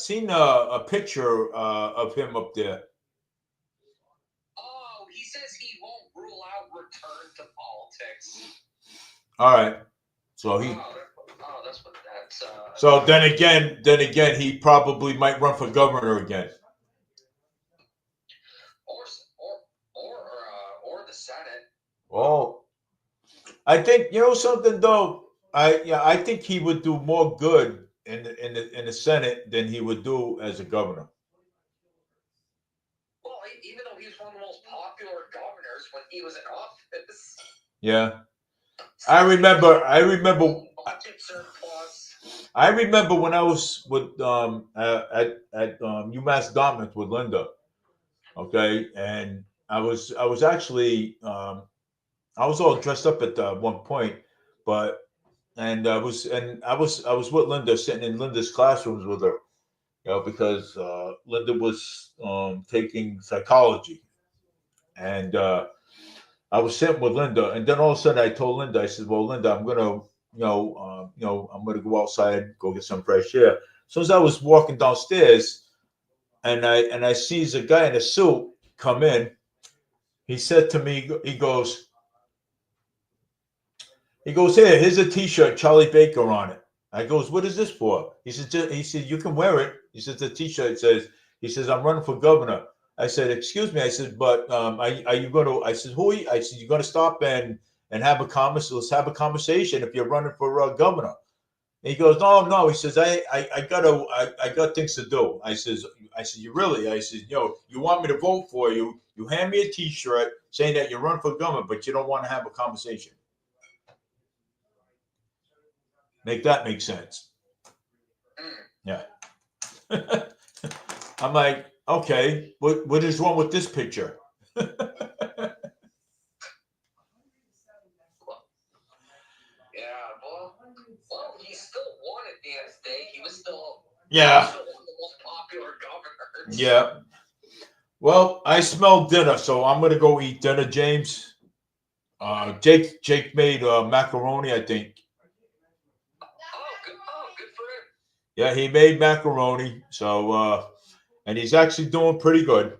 seen a picture of him up there. Oh, he says he won't rule out return to politics. All right. So he. Oh, that's what that's. So then again, he probably might run for governor again. Or the Senate. Oh, I think something though. I think he would do more good in the Senate than he would do as a governor. Well, even though he was one of the most popular governors when he was in office. Yeah, I remember. Budget surplus. I remember when I was with at UMass Dartmouth with Linda. Okay, and I was actually I was all dressed up at one point, but I was with Linda, sitting in Linda's classrooms with her, because Linda was taking psychology, and I was sitting with Linda, and then all of a sudden I told Linda, I said, "Well, Linda, I'm gonna I'm gonna go outside, go get some fresh air." So as I was walking downstairs, and I sees a guy in a suit come in. He said to me, he goes, "Here, here's a T-shirt, Charlie Baker on it." I goes, "What is this for?" He said, "You can wear it." He says, "The T-shirt says," he says, "I'm running for governor." I said, "Excuse me." I said, "But are you going to?" I said, "Who are you?" I said, "You're going to stop and have a conversation. Let's have a conversation if you're running for governor." And he goes, "No." He says, I got things to do." I said, "You really?" I said, "You want me to vote for you? You hand me a T-shirt saying that you run for governor, but you don't want to have a conversation. Make that make sense?" Yeah. I'm like, okay, what is wrong with this picture? Yeah, well, he still won at the end Yeah. He's still one of the most popular governors. Yeah. Well, I smell dinner, so I'm gonna go eat dinner, James. Jake made macaroni, I think. Oh, good for him. Yeah, he made macaroni. So and he's actually doing pretty good.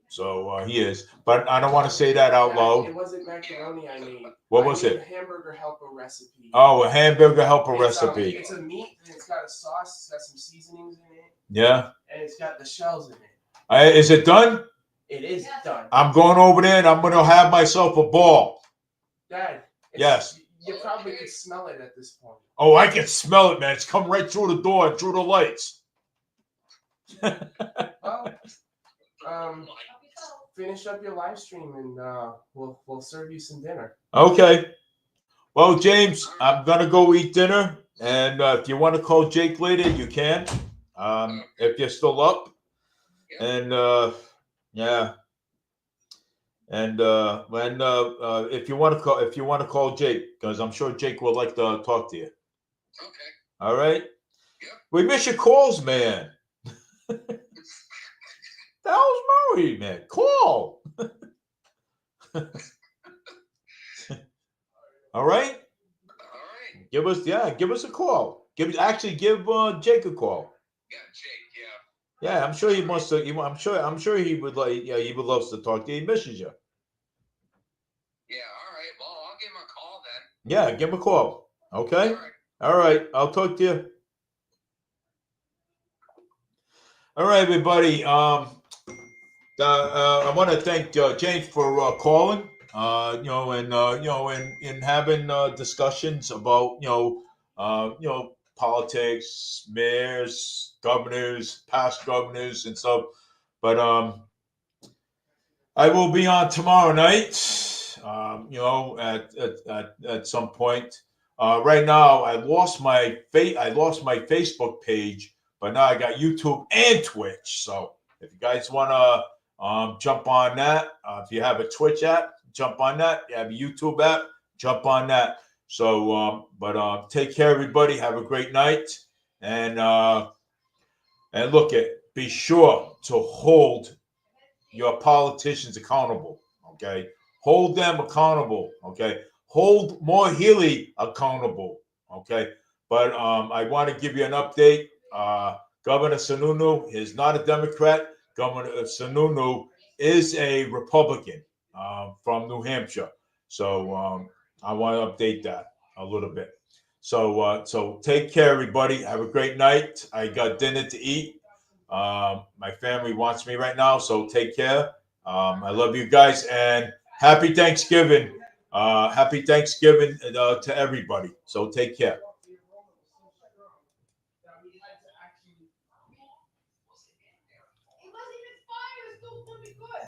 So he is, but I don't want to say that out It loud. wasn't macaroni I made. What I was made it? a hamburger helper recipe. Oh, a hamburger helper It's, recipe. It's a meat and it's got a sauce. It's got some seasonings in it. Yeah. And it's got the shells in it. Is it done? It is done. I'm going over there and I'm going to have myself a ball. Dad. Yes. You probably could smell it at this point. Oh, I can smell it, man. It's coming right through the door and through the lights. Well, finish up your live stream and we'll serve you some dinner. Okay. Well, James, I'm gonna go eat dinner, and if you want to call Jake later, you can. If you're still up, and yeah, and when if you want to call Jake, because I'm sure Jake would like to talk to you. Okay. All right. Yeah. We miss your calls, man. The hell's Murray, man? Call. All right. All right. Give us a call. Give Jake a call. Yeah, Jake. Yeah. Yeah, I'm sure he wants to. I'm sure he would like. Yeah, he would love to talk to you. He misses you. Yeah. All right. Well, I'll give him a call then. Yeah, give him a call. Okay. All right. All right. I'll talk to you. All right, everybody. I want to thank James for calling. And having discussions about politics, mayors, governors, past governors, and stuff. But I will be on tomorrow night. At some point. Right now, I lost my Facebook page, but now I got YouTube and Twitch. So if you guys want to jump on that, if you have a Twitch app, jump on that. You have a YouTube app, jump on that. So, take care, everybody. Have a great night, and be sure to hold your politicians accountable. Okay, hold them accountable. Okay, hold More Healy accountable. Okay, but I want to give you an update. Governor Sununu is not a Democrat. Governor Sununu is a Republican from New Hampshire. So I want to update that a little bit. So take care, everybody. Have a great night. I got dinner to eat. My family wants me right now, so take care. I love you guys, and happy Thanksgiving. Happy Thanksgiving to everybody. So take care.